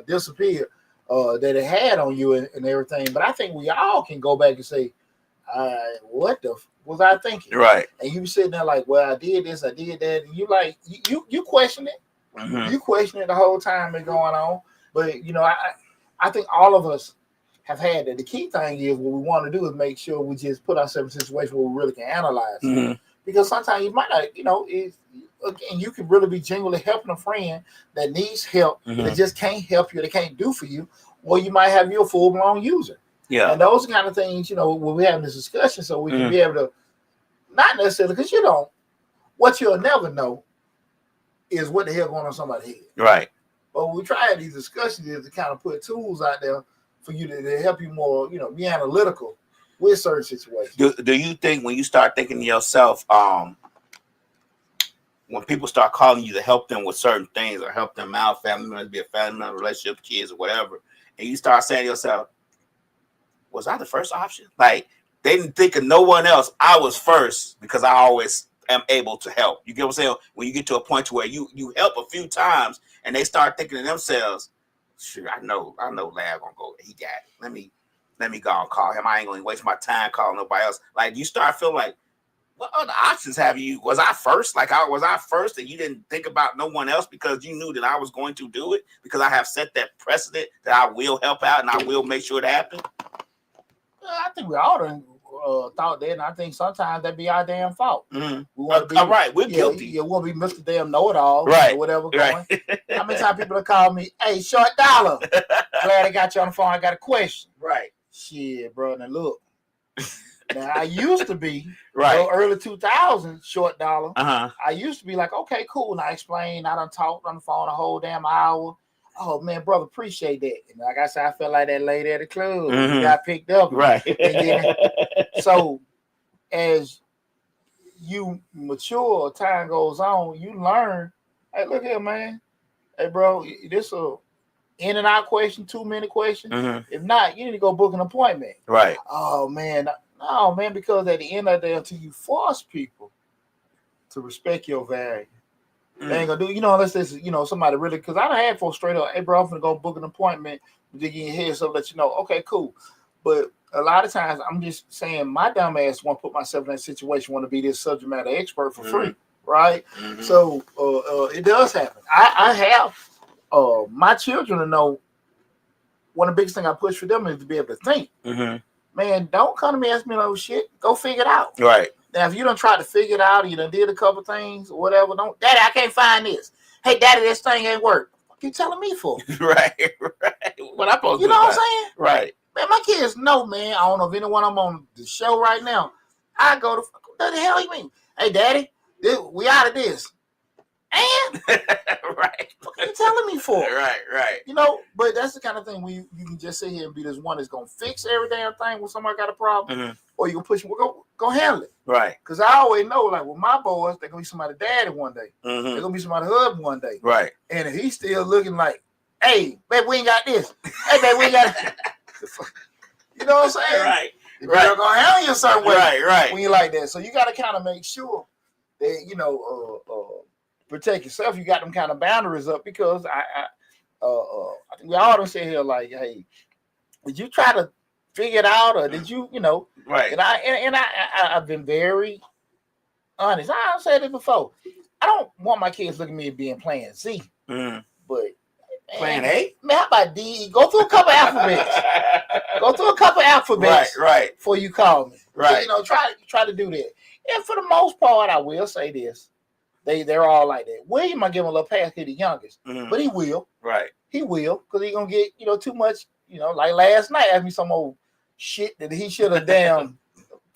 disappear that it had on you and everything. But I think we all can go back and say, what the was I thinking? Right. And you sitting there like, well, I did this, I did that. And you like, you question it. You question it the whole time it's going on. But, I think all of us have had that. The key thing is what we want to do is make sure we just put ourselves in a situation where we really can analyze it. Because sometimes you might not, again, you could really be genuinely helping a friend that needs help, that just can't help you, they can't do for you, or you might have you a full-blown user. Yeah. And those kind of things, when we're having this discussion, so we can be able to, not necessarily, because what you'll never know is what the hell going on somebody's head. Right. But what we try at these discussions is to kind of put tools out there for you to help you more, be analytical with certain situations. Do you think when you start thinking to yourself, when people start calling you to help them with certain things or help them out, family members, be a family member, relationship, kids, or whatever, and you start saying to yourself, was I the first option? Like, they didn't think of no one else. I was first because I always am able to help. You get what I'm saying? When you get to a point to where you help a few times and they start thinking to themselves, sure, I know Lab gonna go. He got it. Let me go and call him. I ain't gonna waste my time calling nobody else. Like, you start feeling like, what other options have you? Was I first? Was I first and you didn't think about no one else because you knew that I was going to do it? Because I have set that precedent that I will help out and I will make sure it happens? I think we all done thought that, and I think sometimes that be our damn fault. We want to be right. We're guilty. You want to be Mr. Damn Know-It-All, right? Or whatever. Right. How many times people have called me, "Hey, Short Dollar, glad I got you on the phone. I got a question." Right. Shit, bro. Now look, Now I used to be Right. early 2000s short dollar. Uh-huh. I used to be like, okay, cool. And I explained, I done talked on the phone a whole damn hour. Oh man, brother, appreciate that. And like I said, I felt like that lady at the club. Mhm. You got picked up. Right. And then, so as you mature, time goes on, you learn. Hey, look here, man. Hey, bro, this a in and out question, 2 minute question. Mhm. If not, you need to go book an appointment. Right. Oh man, no man, because at the end of the day, until you force people to respect your value, they ain't gonna do. Unless this, somebody really. Because I done had folks straight up. Hey, bro, I'm gonna go book an appointment. Dig in your head, so let you know. Okay, cool. But a lot of times, I'm just saying, my dumb ass want to put myself in that situation, want to be this subject matter expert for free, right? Mhm. So it does happen. I have my children to know. One of the biggest things I push for them is to be able to think. Mm-hmm. Man, don't come to me and ask me no shit. Go figure it out. Right. Now, if you done tried to figure it out, you done did a couple things or whatever, don't, Daddy, I can't find this. Hey, Daddy, this thing ain't work. What you telling me for? Right. What I'm supposed to do? You know what I'm saying? Right. Man, my kids know, man. I don't know if anyone I'm on the show right now. I go to, what the hell you mean? Hey, Daddy, we out of this. And right. what are you telling me for? Right. But that's the kind of thing where you can just sit here and be this one that's gonna fix every damn thing when somebody got a problem, or you can push them. Go handle it. Right. Because I always know, like with my boys, they're gonna be somebody's daddy one day. They're gonna be somebody's husband one day. Right. And if he's still looking like, hey, babe, we ain't got this. Hey, babe, we ain't got it. You know what I'm saying? Right. You're gonna handle you a certain way. Right. When you like that, so you got to kind of make sure that protect yourself. You got them kind of boundaries up because I think we all done sit here like, hey, did you try to figure it out or did you, Right. And I've been very honest. I've said it before. I don't want my kids looking at me being Plan Z, but Plan A? Man, how about D? Go through a couple alphabets. Right. Before you call me. Right. Try to do that. And for the most part, I will say this. They're all like that. William, I give him a little pass. He's the youngest, but he will. Right. He will, because he's gonna get too much. Like last night, asked me some old shit that he should have damn.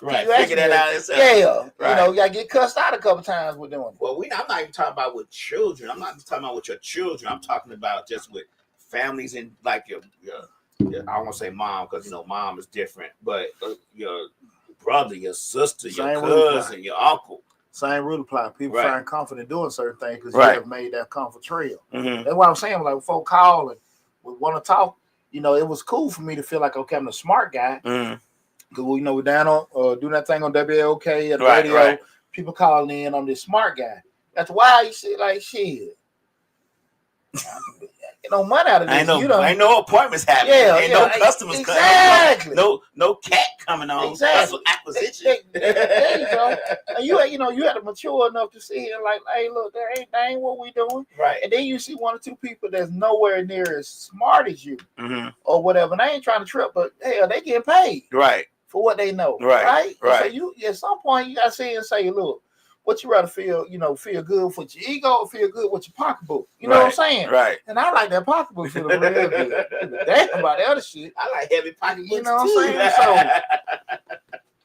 Right. Figure that out himself. Yeah. Right. You got to get cussed out a couple times with doing it. Well, I'm not even talking about with children. I'm not just talking about with your children. I'm talking about just with families and like your I won't say mom because mom is different, but your brother, your sister, your cousin, your uncle. Same rule apply. People find comfort in doing certain things because you have made that comfort trail. That's what I'm saying. Like, when folk call and we want to talk, it was cool for me to feel like, okay, I'm the smart guy. Because, we're down on doing that thing on WLK at the radio. Right. People calling in, I'm this smart guy. That's why you see, like, shit. No money out of this. Ain't no appointments happening. Ain't no customers coming. Exactly. No cat coming on. Exactly. Acquisition. There you go. And you had to mature enough to sit here like, hey, look, that ain't what we doing. Right. And then you see one or two people that's nowhere near as smart as you, or whatever. And they ain't trying to trip, but hell, they getting paid. Right. For what they know. Right. So you at some point you gotta sit and say, look, what you rather feel good for your ego or feel good with your pocketbook? You know what I'm saying? Right. And I like that pocketbook feeling real good. Damn about the other shit. I like heavy pocketbooks. You know what I'm saying? So,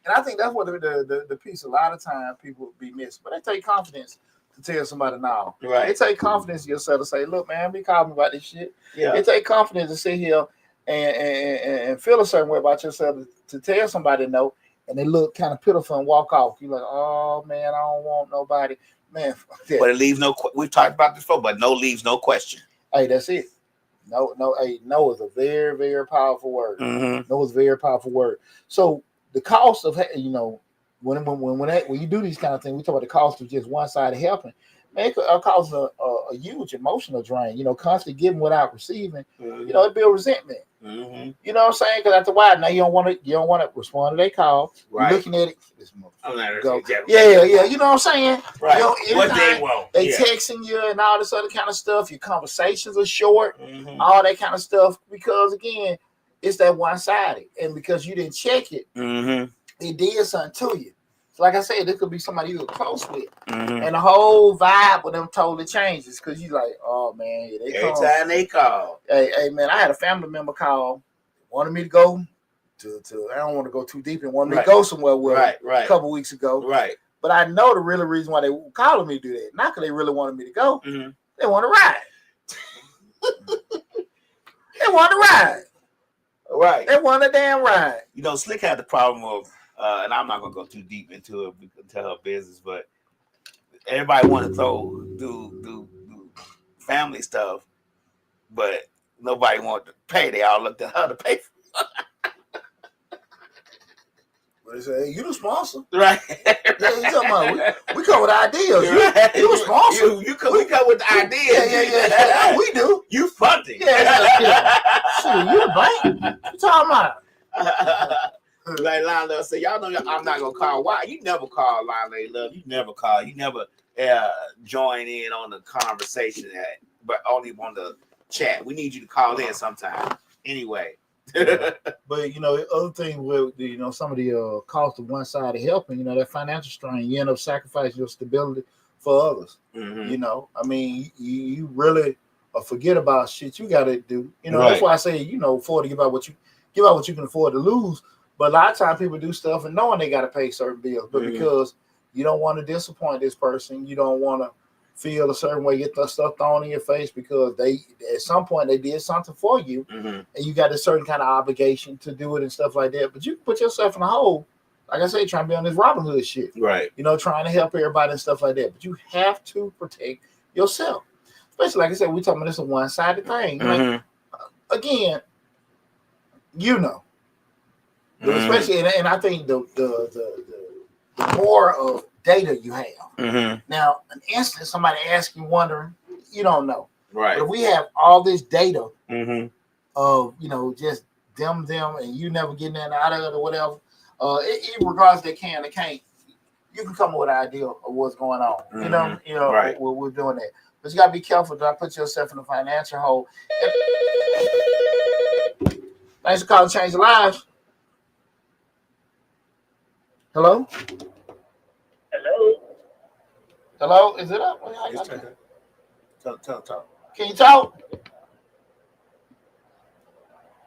and I think that's what the piece a lot of times people be missing. But they take confidence to tell somebody now. Right. They take confidence in yourself to say, look, man, be calling me about this shit. Yeah. They take confidence to sit here and feel a certain way about yourself to tell somebody no. And they look kind of pitiful and walk off. You're like, oh man, I don't want nobody, man. But it leaves no. We've talked about this before, but no leaves no question. Hey, that's it. No. Hey, no is a very, very powerful word. No is a very powerful word. So the cost of when you do these kind of things, we talk about the cost of just one side of helping. Man, it causes a huge emotional drain. Constantly giving without receiving. It builds resentment. You know what I'm saying? Because after a while, now you don't want to respond to their call. Right. You're looking at it. This motherfucker. Go. Yeah. You know what I'm saying? Right. What they want. They texting you and all this other kind of stuff. Your conversations are short. All that kind of stuff. Because again, it's that one-sided, and because you didn't check it, it did something to you. So like I said, this could be somebody you were close with, and the whole vibe with them totally changes because you like, oh man, every time they call. Hey man, I had a family member call, wanted me to go I don't want to go too deep and want me to go somewhere with them a couple weeks ago. Right. But I know the real reason why they were calling me to do that. Not because they really wanted me to go. Mm-hmm. They want to ride. They want to ride. Right. They want a damn ride. You know, Slick had the problem of, and I'm not gonna go too deep into it to her business, but everybody want to do family stuff, but nobody want to pay. They all looked at her to pay for. But they say, hey, you the sponsor, Right? Yeah, you talking about we come with ideas. Right. You the sponsor. We come with the ideas. Yeah. We do. You funding. Yeah. Shit, you the bank. You talking about? Like Lionel said, y'all know I'm not gonna call. Why you never call Lionel Love? You never call. You never join in on the conversation, but only on the chat. We need you to call in sometime. Anyway. But the other thing with some of the cost of one side of helping, that financial strain, you end up sacrificing your stability for others. Mm-hmm. I mean, you really forget about shit you got to do. Right. That's why I say afford to give out what you can afford to lose. But a lot of times people do stuff and knowing they got to pay certain bills, but because you don't want to disappoint this person, you don't want to feel a certain way, get that stuff thrown in your face because they at some point they did something for you, and you got a certain kind of obligation to do it and stuff like that. But you can put yourself in a hole, like I say, trying to be on this Robin Hood shit, right? Trying to help everybody and stuff like that. But you have to protect yourself, especially like I said, we talking about this a one-sided thing. Like, again, especially, and I think the more of data you have. Now, an instant somebody asks you, wondering, you don't know. Right. But if we have all this data of just them, and you never getting in out of it or whatever, regardless they can, they can't. You can come up with an idea of what's going on. Right. We're doing that, but you gotta be careful. Do not put yourself in a financial hole. Thanks for calling Change Lives. Hello. Hello, is it up? Talk. Can you talk?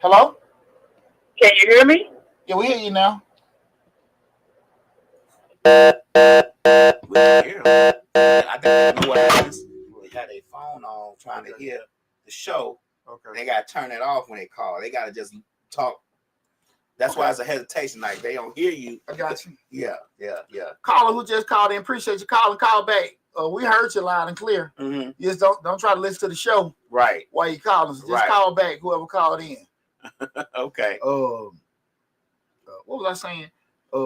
Hello? Can you hear me? Yeah, we hear you now. I think know what happens. They had a phone on trying to hear the show. Okay. They gotta turn it off when they call. They gotta just talk. That's why it's a hesitation. Like they don't hear you. I got you. Yeah. Caller who just called in, appreciate you calling. Call back. We heard you loud and clear. You just don't try to listen to the show. Right. While you calling, just call back. Whoever called in. Okay. What was I saying? I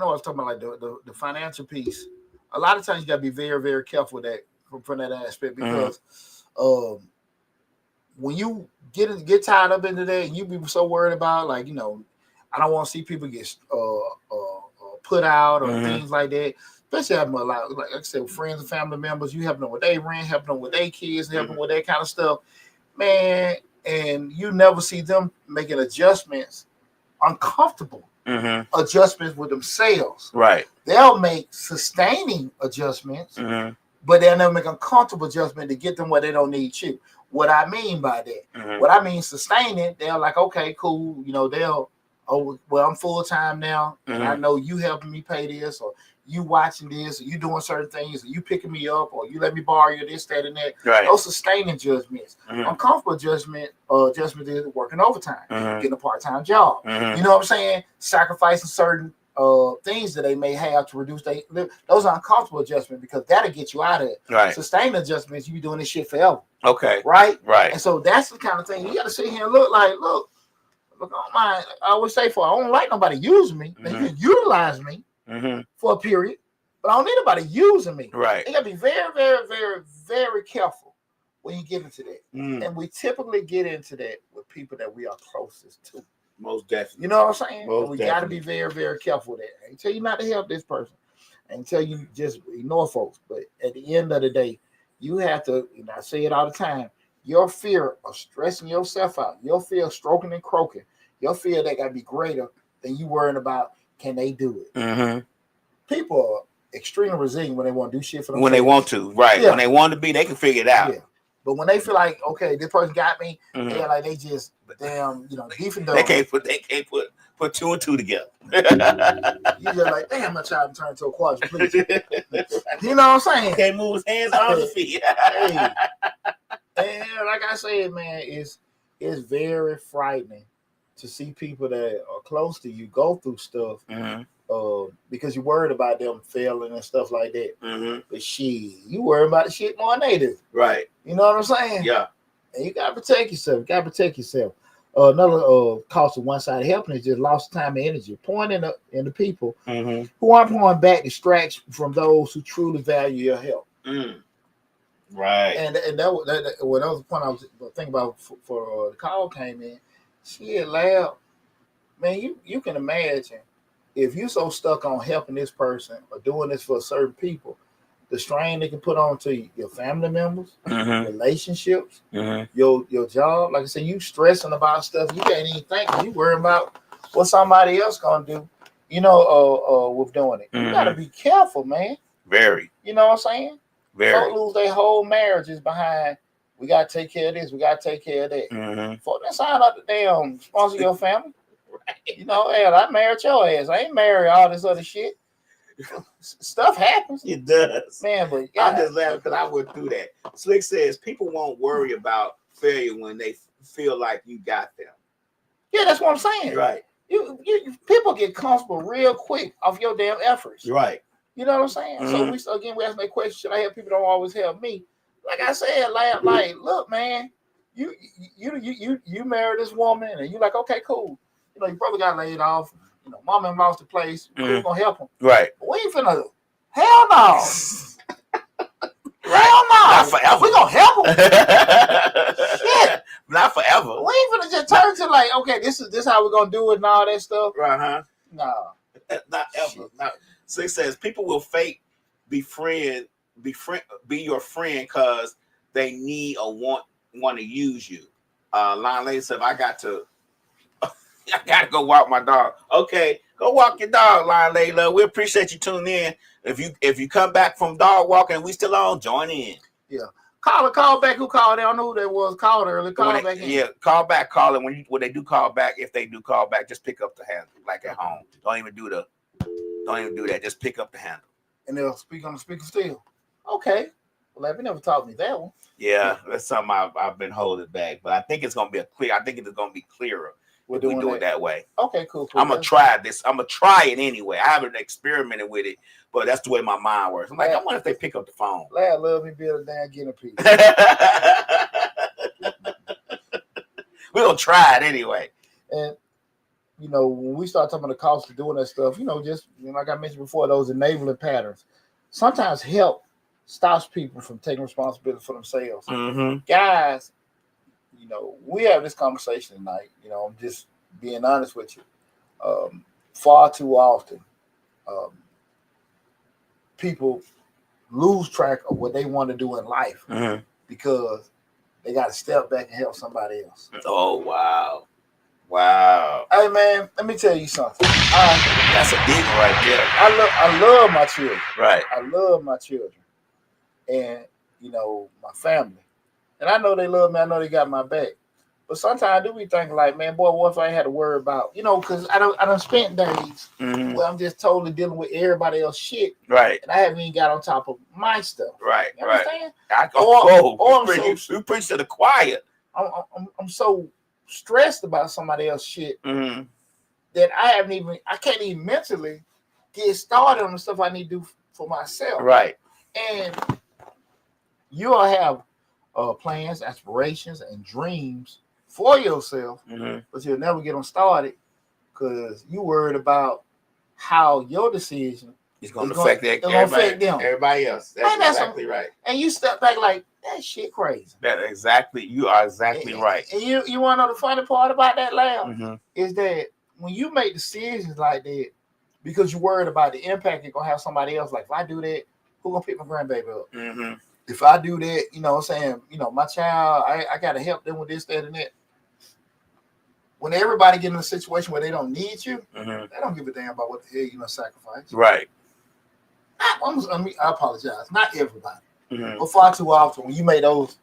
know I was talking about like the financial piece. A lot of times you gotta be very, very careful with that from that aspect because when you get tied up into that and you be so worried about I don't want to see people get put out or things like that. Especially having a lot, like I said, friends and family members, you helping them with their rent, helping them with their kids, helping them with that kind of stuff, man. And you never see them making adjustments, uncomfortable adjustments with themselves. Right. They'll make sustaining adjustments, but they'll never make uncomfortable adjustment to get them where they don't need you. What I mean by that, what I mean sustaining, they're like, okay, cool, they'll, I'm full time now, and I know you helping me pay this, or you watching this, or you doing certain things, or you picking me up, or you let me borrow you this, that, and that. Right. Those sustaining judgments. Uncomfortable adjustment is working overtime, getting a part-time job. You know what I'm saying? Sacrificing certain things that they may have to reduce those are uncomfortable adjustments because that'll get you out of it. Right. Sustaining adjustments, you be doing this shit forever. Okay. Right? And so that's the kind of thing you gotta sit here and look, I don't mind. I always say I don't like nobody using me. They can utilize me for a period, but I don't need nobody using me. Right. You gotta be very, very, very, very careful when you get into that. And we typically get into that with people that we are closest to. Most definitely. You know what I'm saying? We got to be very, very careful with that. I ain't tell you not to help this person. I ain't tell you just ignore folks. But at the end of the day, you have to, and I say it all the time, your fear of stressing yourself out, your fear of stroking and croaking, your fear that got to be greater than you worrying about, can they do it? People are extremely resilient when they want to do shit for themselves. When they want to, right. Yeah. When they want to be, they can figure it out. Yeah. But when they feel like, okay, this person got me, Mhm. they're like they just damn, beef and They dumb. can't put two and two together. You just like, damn, my child turned to a quadriplegic. You know what I'm saying? Can't move his hands, arms, and feet. Hey. And like I said, man, it's very frightening to see people that are close to you go through stuff because you're worried about them failing and stuff like that. Mm-hmm. But shit, you worry about the shit more than they do. Right. You know what I'm saying? Yeah. And you gotta protect yourself. You gotta protect yourself. Another cost of one-sided helping is just lost time and energy. Pouring in the people who aren't pouring back distraction from those who truly value your help. Mm. Right. And that was the point I was thinking about for the call came in. Shit, loud. Man, you can imagine if you're so stuck on helping this person or doing this for certain people, the strain they can put on to your family members, relationships, your job. Like I said, you stressing about stuff you can't even think. You worrying about what somebody else gonna do. With doing it. You gotta be careful, man. Very. You know what I'm saying? Very. Folk lose their whole marriages behind. We gotta take care of this. We gotta take care of that. Folk didn't sign up to damn sponsor your family. Right. Hell, I married your ass. I ain't married all this other shit. Stuff happens. It does, man. But I'm just laughing because I went through that. Slick says people won't worry about failure when they feel like you got them. Yeah, that's what I'm saying. Right. You people get comfortable real quick off your damn efforts. Right. You know what I'm saying? So we ask that question: should I help people? Don't always help me. Like I said, like look, man, you married this woman, and you like, okay, cool. Your brother got laid off. Mama lost the place. Who's gonna help him? Right. We ain't finna. Hell no. Hell no. Not forever. We gonna help him. Shit. Not forever. We ain't finna just turn to like, okay, this is how we're gonna do it and all that stuff. Right, No. Not ever. Not. So it says people will fake be your friend because they need or want to use you. Line lady said, I got to go walk my dog. Okay, go walk your dog, Line Layla. We appreciate you tuning in. If you come back from dog walking and we still on, join in. Yeah. Call back. Who called? I don't know who that was. Called early. Call back in. Yeah, call back. Call it when they do call back. If they do call back, just pick up the handle like at home. Don't even do that. Just pick up the handle. And they'll speak on the speaker still. Okay. Well, they never taught me that one. Yeah, that's something I've been holding back, but I think it's gonna be clearer. If we do it that way. Okay, cool. I'm gonna try this. I'm gonna try it anyway. I haven't experimented with it, but that's the way my mind works. I'm like, I wonder if they pick up the phone. Lad love me build a damn guinea pig. We're gonna try it anyway. And when we start talking about the cost of doing that stuff, just like I mentioned before, those enabling patterns. Sometimes help stops people from taking responsibility for themselves. Guys, we have this conversation tonight. I'm just being honest with you. Far too often, people lose track of what they want to do in life because they got to step back and help somebody else. Oh, wow. Wow. Hey, man, let me tell you something. That's a dig right there. I love my children. Right. I love my children. And, my family. And I know they love me. I know they got my back. But sometimes I do be thinking like, man, boy, what if I had to worry about, because I don't spend days where I'm just totally dealing with everybody else's shit. Right. And I haven't even got on top of my stuff. Right. You understand? You preach to the choir. I'm so stressed about somebody else's shit that I can't even mentally get started on the stuff I need to do for myself. Right. And you all have plans, aspirations, and dreams for yourself, but you'll never get them started because you worried about how your decision is going to affect everybody else. That's exactly right. And you step back like, that shit crazy. You are exactly right. And you want to know the funny part about that, Lamb, is that when you make decisions like that, because you're worried about the impact you're going to have somebody else, like if I do that, who going to pick my grandbaby up? If I do that, what I'm saying, my child, I got to help them with this, that, and that. When everybody get in a situation where they don't need you, they don't give a damn about what the hell you're going to sacrifice. Right. I apologize. Not everybody. But far too often, when you make those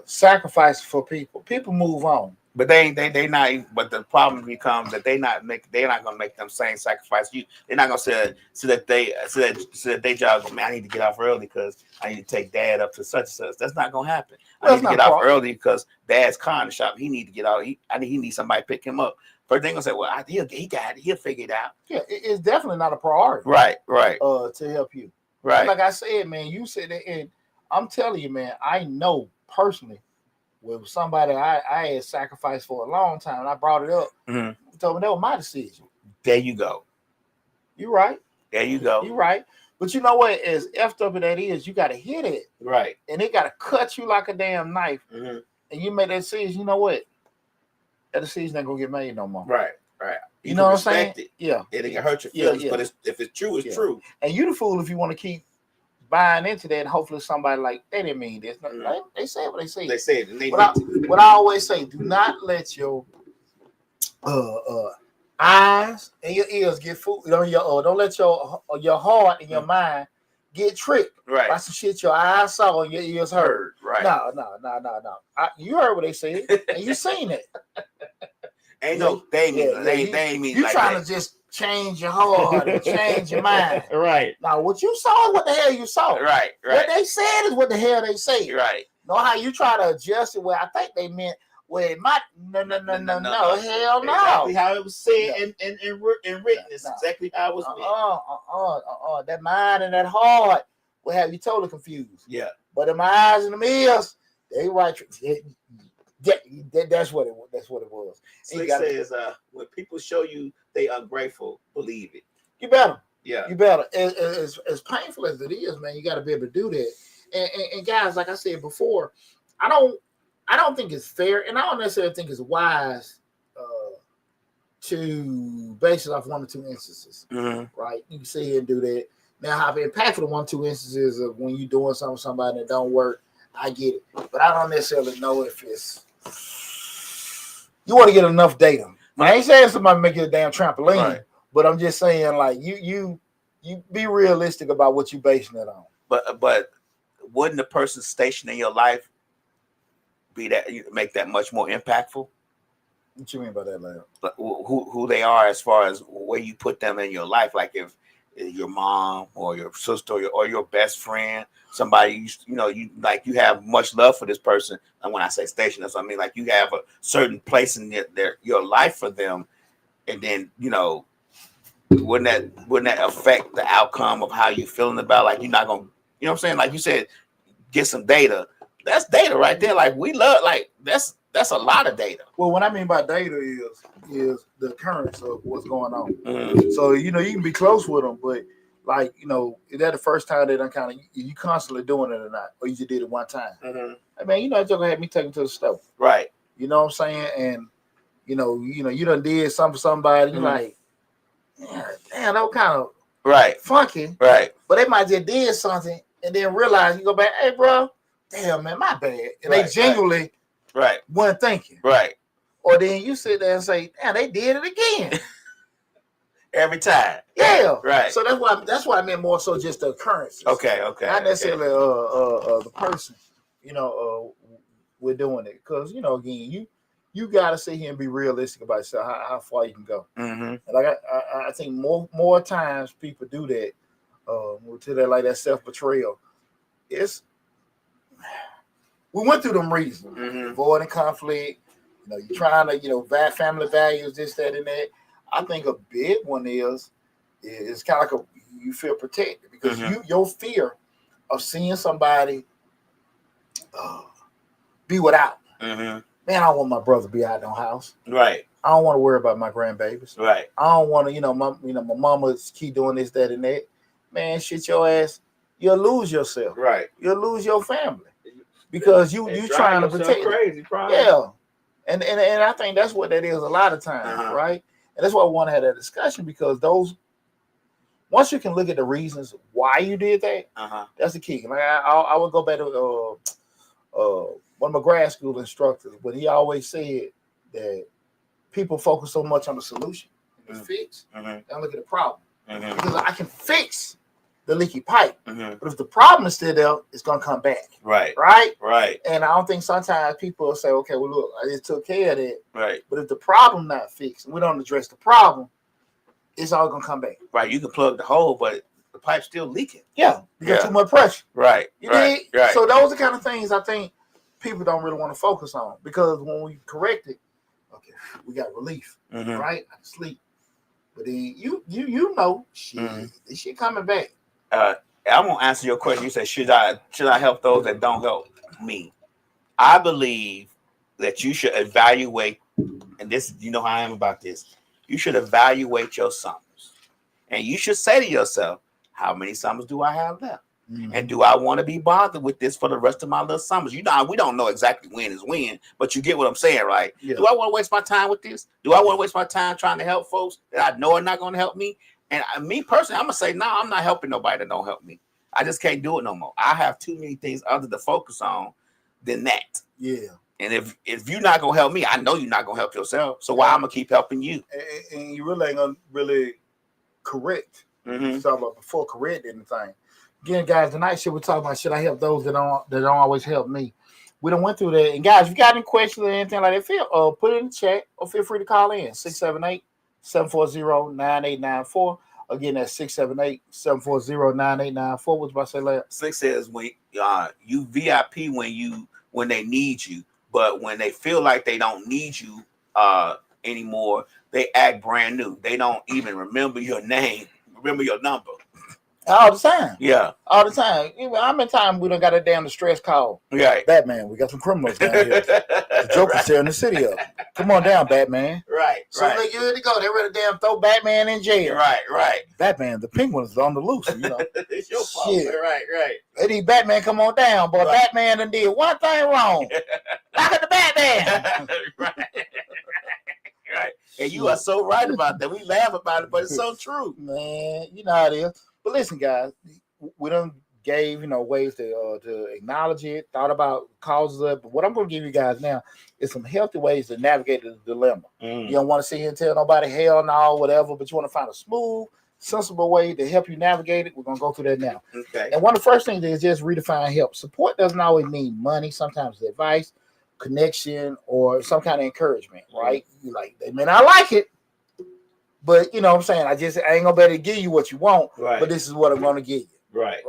sacrifice for people. People move on. But they not. But the problem becomes that they're not gonna make them same sacrifice. They're not gonna say that they job. Man, I need to get off early because I need to take dad up to such and such. That's not gonna happen. Well, I need to get off early because dad's car in the shop. He need to get out. He need somebody to pick him up. First thing gonna say, well, he'll figure it out. Yeah, it's definitely not a priority. Right. To help you. Right. Like I said, man, you said it, and I'm telling you, man, I know personally with somebody I had sacrificed for a long time, and I brought it up. Mm-hmm. Told me that was my decision. There you go. You're right. There you go. You're right. But you know what? As effed up as that is, you got to hit it. Right. And it got to cut you like a damn knife. Mm-hmm. And you made that decision. You know what? That decision ain't going to get made no more. Right. You know what I'm saying? It. Yeah. It can hurt your feelings, but if it's true, it's true. And you the fool if you want to keep buying into that, and hopefully somebody like, they didn't mean this. Mm-hmm. They said what they said. They said it. What I always say, do not let your eyes and your ears get fooled. Don't let your heart and your mind get tricked by some shit your eyes saw and your ears heard. Right. No. You heard what they said, and you seen it. Ain't no, they ain't mean. You like trying that. to just change your heart and change your mind. Right. Now, what you saw is what the hell you saw. Right. What they said is what the hell they said. Right. Know how you try to adjust it where I think they meant where it might no hell no. Exactly how it was said and written is exactly how it was meant. That mind and that heart will have you totally confused. Yeah. But in my eyes and the ears, they right. That's what it was. That's what it was. Slick says, when people show you they ungrateful, believe it. You better. Yeah. You better. As painful as it is, man, you got to be able to do that. And guys, like I said before, I don't think it's fair, and I don't necessarily think it's wise to base it off one or two instances. Mm-hmm. Right? You can sit here and do that. Now, how impactful the 1 or 2 instances of when you're doing something with somebody that don't work, I get it, but I don't necessarily know if it's. You want to get enough data. I ain't saying somebody make you a damn trampoline, but I'm just saying like you be realistic about what you basing it on. But wouldn't the person's station in your life be that make that much more impactful? What you mean by that, Larry? Who they are as far as where you put them in your life, like if your mom or your sister or your best friend, somebody you have much love for this person. And when I say station, that's what I mean. Like you have a certain place in your life for them, and then wouldn't that affect the outcome of how you feeling about? Like you're not gonna, you know what I'm saying? Like you said, get some data. That's data right there. Like we love, like that's a lot of data. Well, what I mean by data is the occurrence of what's going on. Mm-hmm. So you can be close with them, but like is that the first time they done kind of you constantly doing it or not, or you just did it one time? Mm-hmm. I mean, that joke had me taken to the store, right? You know what I'm saying? And you done did something for somebody. You're like, damn, that was kind of funky, right? But they might just did something and then realize you go back, hey, bro, damn man, my bad, and they genuinely. Right. Wasn't thinking. Right. Or then you sit there and say, damn, they did it again. Every time. Yeah. Right. So that's why I meant more so just the occurrences. Okay. Not necessarily the person, we're doing it. Because, again, you gotta sit here and be realistic about yourself, how far you can go. Mm-hmm. And like I think more times people do that, to that like that self-betrayal. We went through them reasons, avoiding conflict. You're trying to, family values, this, that, and that. I think a big one is kind of like you feel protected because your fear of seeing somebody be without. Mm-hmm. Man, I don't want my brother to be out in no house. Right. I don't want to worry about my grandbabies. Right. I don't want to, my mama's keep doing this, that, and that. Man, shit your ass. You'll lose yourself. Right. You'll lose your family. Because you trying to protect crazy, probably. Yeah. And I think that's what that is a lot of times, right? And that's why I want to have that discussion because once you can look at the reasons why you did that, that's the key. Like I would go back to one of my grad school instructors, but he always said that people focus so much on the solution, the fix, and look at the problem. Because I can fix the leaky pipe. Mm-hmm. But if the problem is still there, it's gonna come back. Right. Right? Right. And I don't think sometimes people will say, okay, well look, I just took care of that. Right. But if the problem not fixed and we don't address the problem, it's all gonna come back. Right. You can plug the hole, but the pipe's still leaking. Yeah. You got too much pressure. Right. You right. dig? Right. So those are the kind of things I think people don't really want to focus on, because when we correct it, okay, we got relief. Mm-hmm. Right? I can sleep. But then you know, shit, this shit coming back. I won't answer your question. You said, should I help those that don't help me? I believe that you should evaluate, and this, you know how I am about this. You should evaluate your summers, and you should say to yourself, how many summers do I have left? Mm-hmm. And do I want to be bothered with this for the rest of my little summers? You know, we don't know exactly when is when, but you get what I'm saying, right? Yeah. Do I want to waste my time with this? Do I want to waste my time trying to help folks that I know are not going to help me? And me personally, I'm going to say, no, I'm not helping nobody that don't help me. I just can't do it no more. I have too many things other to focus on than that. Yeah. And if you're not going to help me, I know you're not going to help yourself. So why I'm going to keep helping you? And you really ain't going to really correct. Mm-hmm. Talk about before correct anything. Again, guys, tonight we're talking about, should I help those that don't always help me? We done went through that. And guys, if you got any questions or anything like that, put it in the chat or feel free to call in 678-740-9894. Again, that's 678-740-9894. What's about to say, Larry? Six says when you VIP when they need you, but when they feel like they don't need you anymore, they act brand new. They don't even remember your name, remember your number. All the time. Yeah. All the time. How many times we done got a damn distress call? Right. Batman, we got some criminals down here. The Joker's tearing the city up. Come on down, Batman. Right. So they get ready to go. They ready to damn throw Batman in jail. Right. Batman, the penguin's on the loose, you know. It's your fault. Right. They need Batman come on down, but right. Batman done did one thing wrong. Lock at the Batman. Right. And you are so right about that. We laugh about it, but it's so true. Man, you know how it is. But listen, guys, we done gave, ways to acknowledge it, thought about causes of it. But what I'm going to give you guys now is some healthy ways to navigate the dilemma. You don't want to sit here and tell nobody hell no, whatever, but you want to find a smooth, sensible way to help you navigate it. We're going to go through that now. Okay. And one of the first things is just redefine help. Support doesn't always mean money. Sometimes it's advice, connection, or some kind of encouragement, right? You like, they may not like it, but you know what I'm saying? I ain't gonna be able to give you what you want, right. But this is what I'm gonna give you. Right.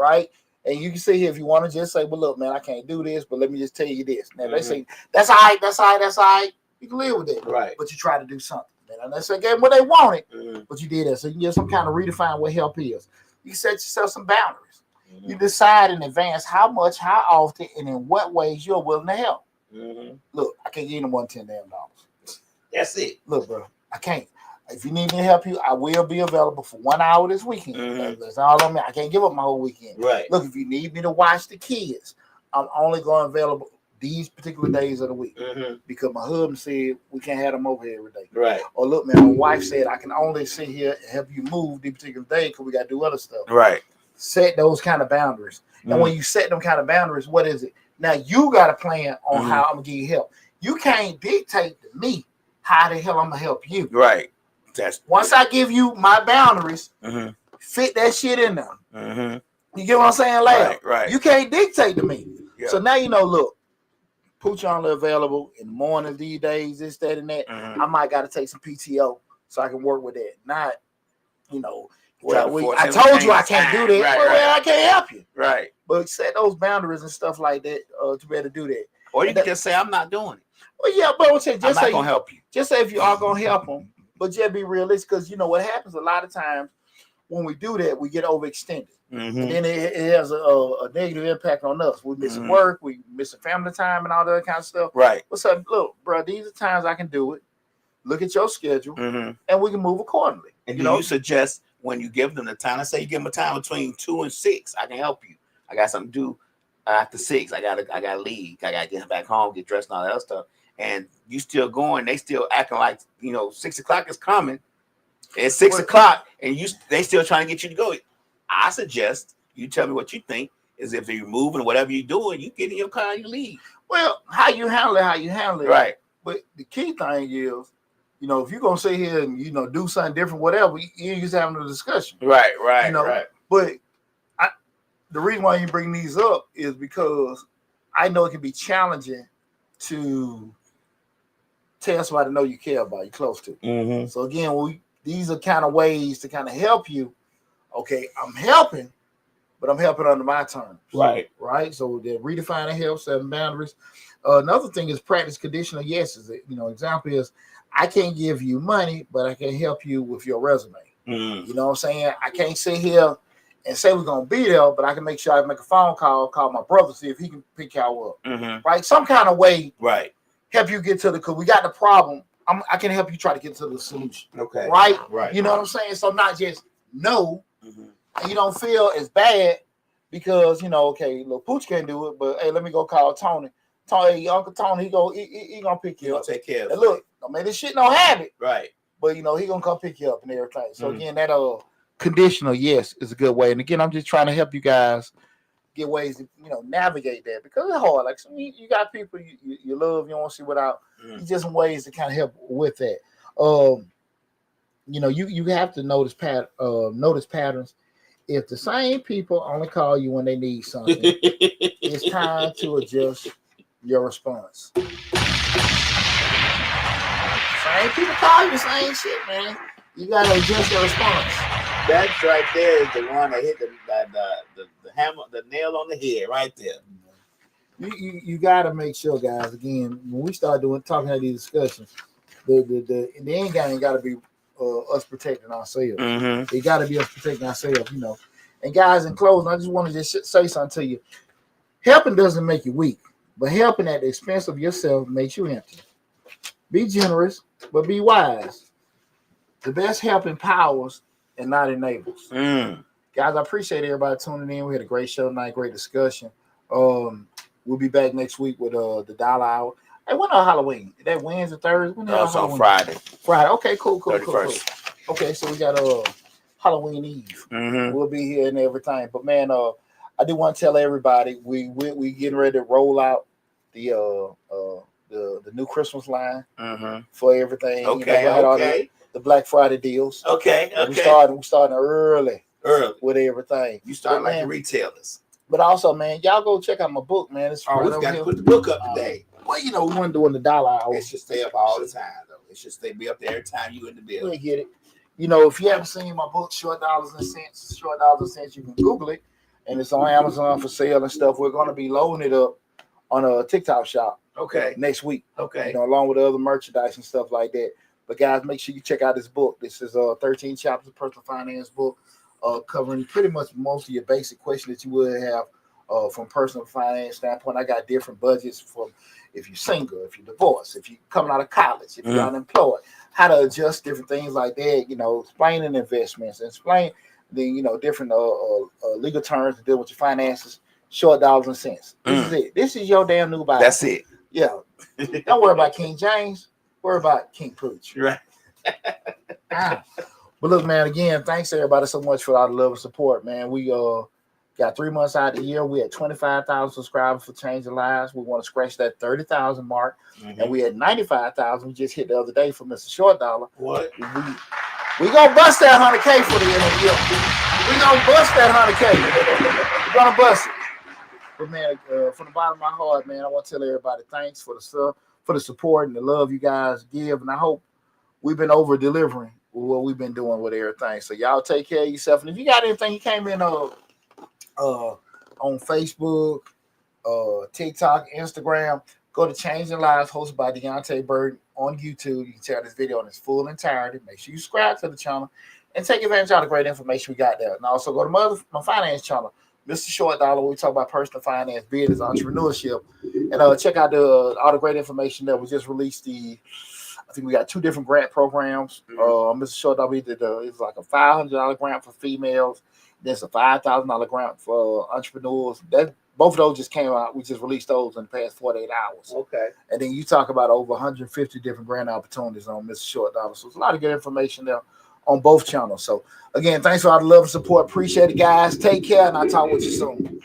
And you can sit here if you want to just say, well, look, man, I can't do this, but let me just tell you this. Now they say, that's all right. You can live with it. Right. But you try to do something. And that's again what they wanted, but you did that. So you can get some kind of redefine what help is. You set yourself some boundaries. You decide in advance how much, how often, and in what ways you're willing to help. Look, I can't give you no more $10 damn. That's it. Look, bro, I can't. If you need me to help you, I will be available for 1 hour this weekend. That's all on me. I can't give up my whole weekend. Right. Look, if you need me to watch the kids, I'm only going available these particular days of the week because my husband said we can't have them over here every day. Right. Or look, man, my wife said I can only sit here and help you move these particular day because we got to do other stuff. Right. Set those kind of boundaries. And when you set them kind of boundaries, what is it? Now you got a plan on how I'm going to give you help. You can't dictate to me how the hell I'm going to help you. Right. Once I give you my boundaries, fit that shit in them. You get what I'm saying, Larry? Right. You can't dictate to me. Yeah. So now look, put you only available in the morning these days, this, that, and that. I might got to take some PTO so I can work with that. Not, I told you I can't do that. Well, I can't help you. Right. But set those boundaries and stuff like that to be able to do that. Or you can just say, I'm not doing it. Well, yeah, but I'm not going to help you. Just say if you are going to help them. But just be realistic, because what happens a lot of times when we do that, we get overextended. And then it has a negative impact on us. We miss work, we miss family time and all that kind of stuff. Right. What's up? Look, bro, these are times I can do it. Look at your schedule, and we can move accordingly. And you suggest when you give them the time, let's say you give them a time between 2 and 6, I can help you. I got something to do after 6. I gotta leave. I gotta get back home, get dressed and all that other stuff. And you still going, they still acting like 6 o'clock is coming. It's 6 o'clock, and they still trying to get you to go. I suggest you tell me what you think is if you're moving, whatever you're doing, you get in your car and you leave. Well, how you handle it. Right. But the key thing is, if you're gonna sit here and do something different, whatever, you just having a discussion. Right. Right. But the reason why you bring these up is because I know it can be challenging to tell somebody to know you care about, you close to. Mm-hmm. So again, these are kind of ways to kind of help you. Okay, I'm helping, but I'm helping under my terms. Right. Right. So they're redefining help, setting boundaries. Another thing is practice conditional yeses. Example is I can't give you money, but I can help you with your resume. You know what I'm saying? I can't sit here and say we're gonna be there, but I can make sure I make a phone call my brother, see if he can pick y'all up. Mm-hmm. Right? Some kind of way, right? Help you get to because we got the problem. I can help you try to get to the solution. Okay. Right? Right. You know what I'm saying? So not just no, mm-hmm. and you don't feel as bad because okay, look, Pooch can't do it, but hey, let me go call Tony. Tony, Uncle Tony, he gonna pick you up. Take care of it. Look, I mean, this shit no habit. Right. But he gonna come pick you up and everything. So again, that conditional yes is a good way. And again, I'm just trying to help you guys get ways to navigate that because it's hard. Like you got people you love, you don't want to see without. Just some ways to kind of help with that. You have to notice patterns. If the same people only call you when they need something, it's time to adjust your response. Same people call you the same shit, man. You gotta adjust your response. That's right there is the one that hit the hammer, the nail on the head, right there. You gotta make sure, guys. Again, when we start talking about these discussions, the end game gotta be us protecting ourselves. Mm-hmm. It gotta be us protecting ourselves, And guys, in closing, I just want to just say something to you. Helping doesn't make you weak, but helping at the expense of yourself makes you empty. Be generous, but be wise. The best help empowers and not enables. Guys, I appreciate everybody tuning in. We had a great show tonight, great discussion. We'll be back next week with the Dollar Hour. Hey, when are Halloween? Is that Wednesday, Thursday? No, it's on Friday. Friday. Okay, cool. 31st. Okay, so we got Halloween Eve. Mm-hmm. We'll be here and everything. But man, I do want to tell everybody we getting ready to roll out the new Christmas line for everything. Okay. The Black Friday deals. Okay. We starting early with everything. You start like the retailers. But also, man, y'all go check out my book, man. It's we got to put the book up today. Well, we weren't doing the Dollar Hour. It should stay up all the time, though. It should be up there every time you in the building. We get it. If you haven't seen my book, Short Dollars and Cents, you can Google it, and it's on Amazon for sale and stuff. We're going to be loading it up on a TikTok shop. Okay. Next week. Okay. Along with the other merchandise and stuff like that. But guys, make sure you check out this book. This is 13 chapters, personal finance book, covering pretty much most of your basic questions that you would have from personal finance standpoint. I got different budgets from if you're single, if you're divorced, if you're coming out of college, if you're unemployed, how to adjust different things like that. Explaining investments, explain the different legal terms to deal with your finances. Short Dollars and Cents. This is it. This is your damn new Bible. That's it. Yeah. Don't worry about King James. Worry about King Pooch. Right. But look, man, again, thanks everybody so much for all the love and support, man. We got 3 months out of the year. We had 25,000 subscribers for Changing Lives. We want to scratch that 30,000 mark. And we had 95,000 we just hit the other day for Mr. Short Dollar. What? We gonna bust that 100K for the end of the year. We gonna bust that 100K. We're gonna bust it. But man, from the bottom of my heart, man, I want to tell everybody thanks for the stuff, for the support and the love you guys give. And I hope we've been over delivering with what we've been doing with everything. So y'all take care of yourself. And if you got anything, you came in on Facebook, TikTok, Instagram, go to Changing Lives, hosted by Deonte Burden on YouTube. You can check out this video in its full entirety. Make sure you subscribe to the channel and take advantage of all the great information we got there. And also go to my finance channel, Mr. Short Dollar, where we talk about personal finance, business, entrepreneurship, and check out all the great information that we just released. I think we got 2 different grant programs. Mr. Short Dollar, we did it's like a $500 grant for females. There's a $5,000 grant for entrepreneurs. Both of those just came out. We just released those in the past 48 hours. Okay. And then you talk about over 150 different grant opportunities on Mr. Short Dollar. So it's a lot of good information there on both channels. So again, thanks for all the love and support. Appreciate it, guys. Take care, and I'll talk with you soon.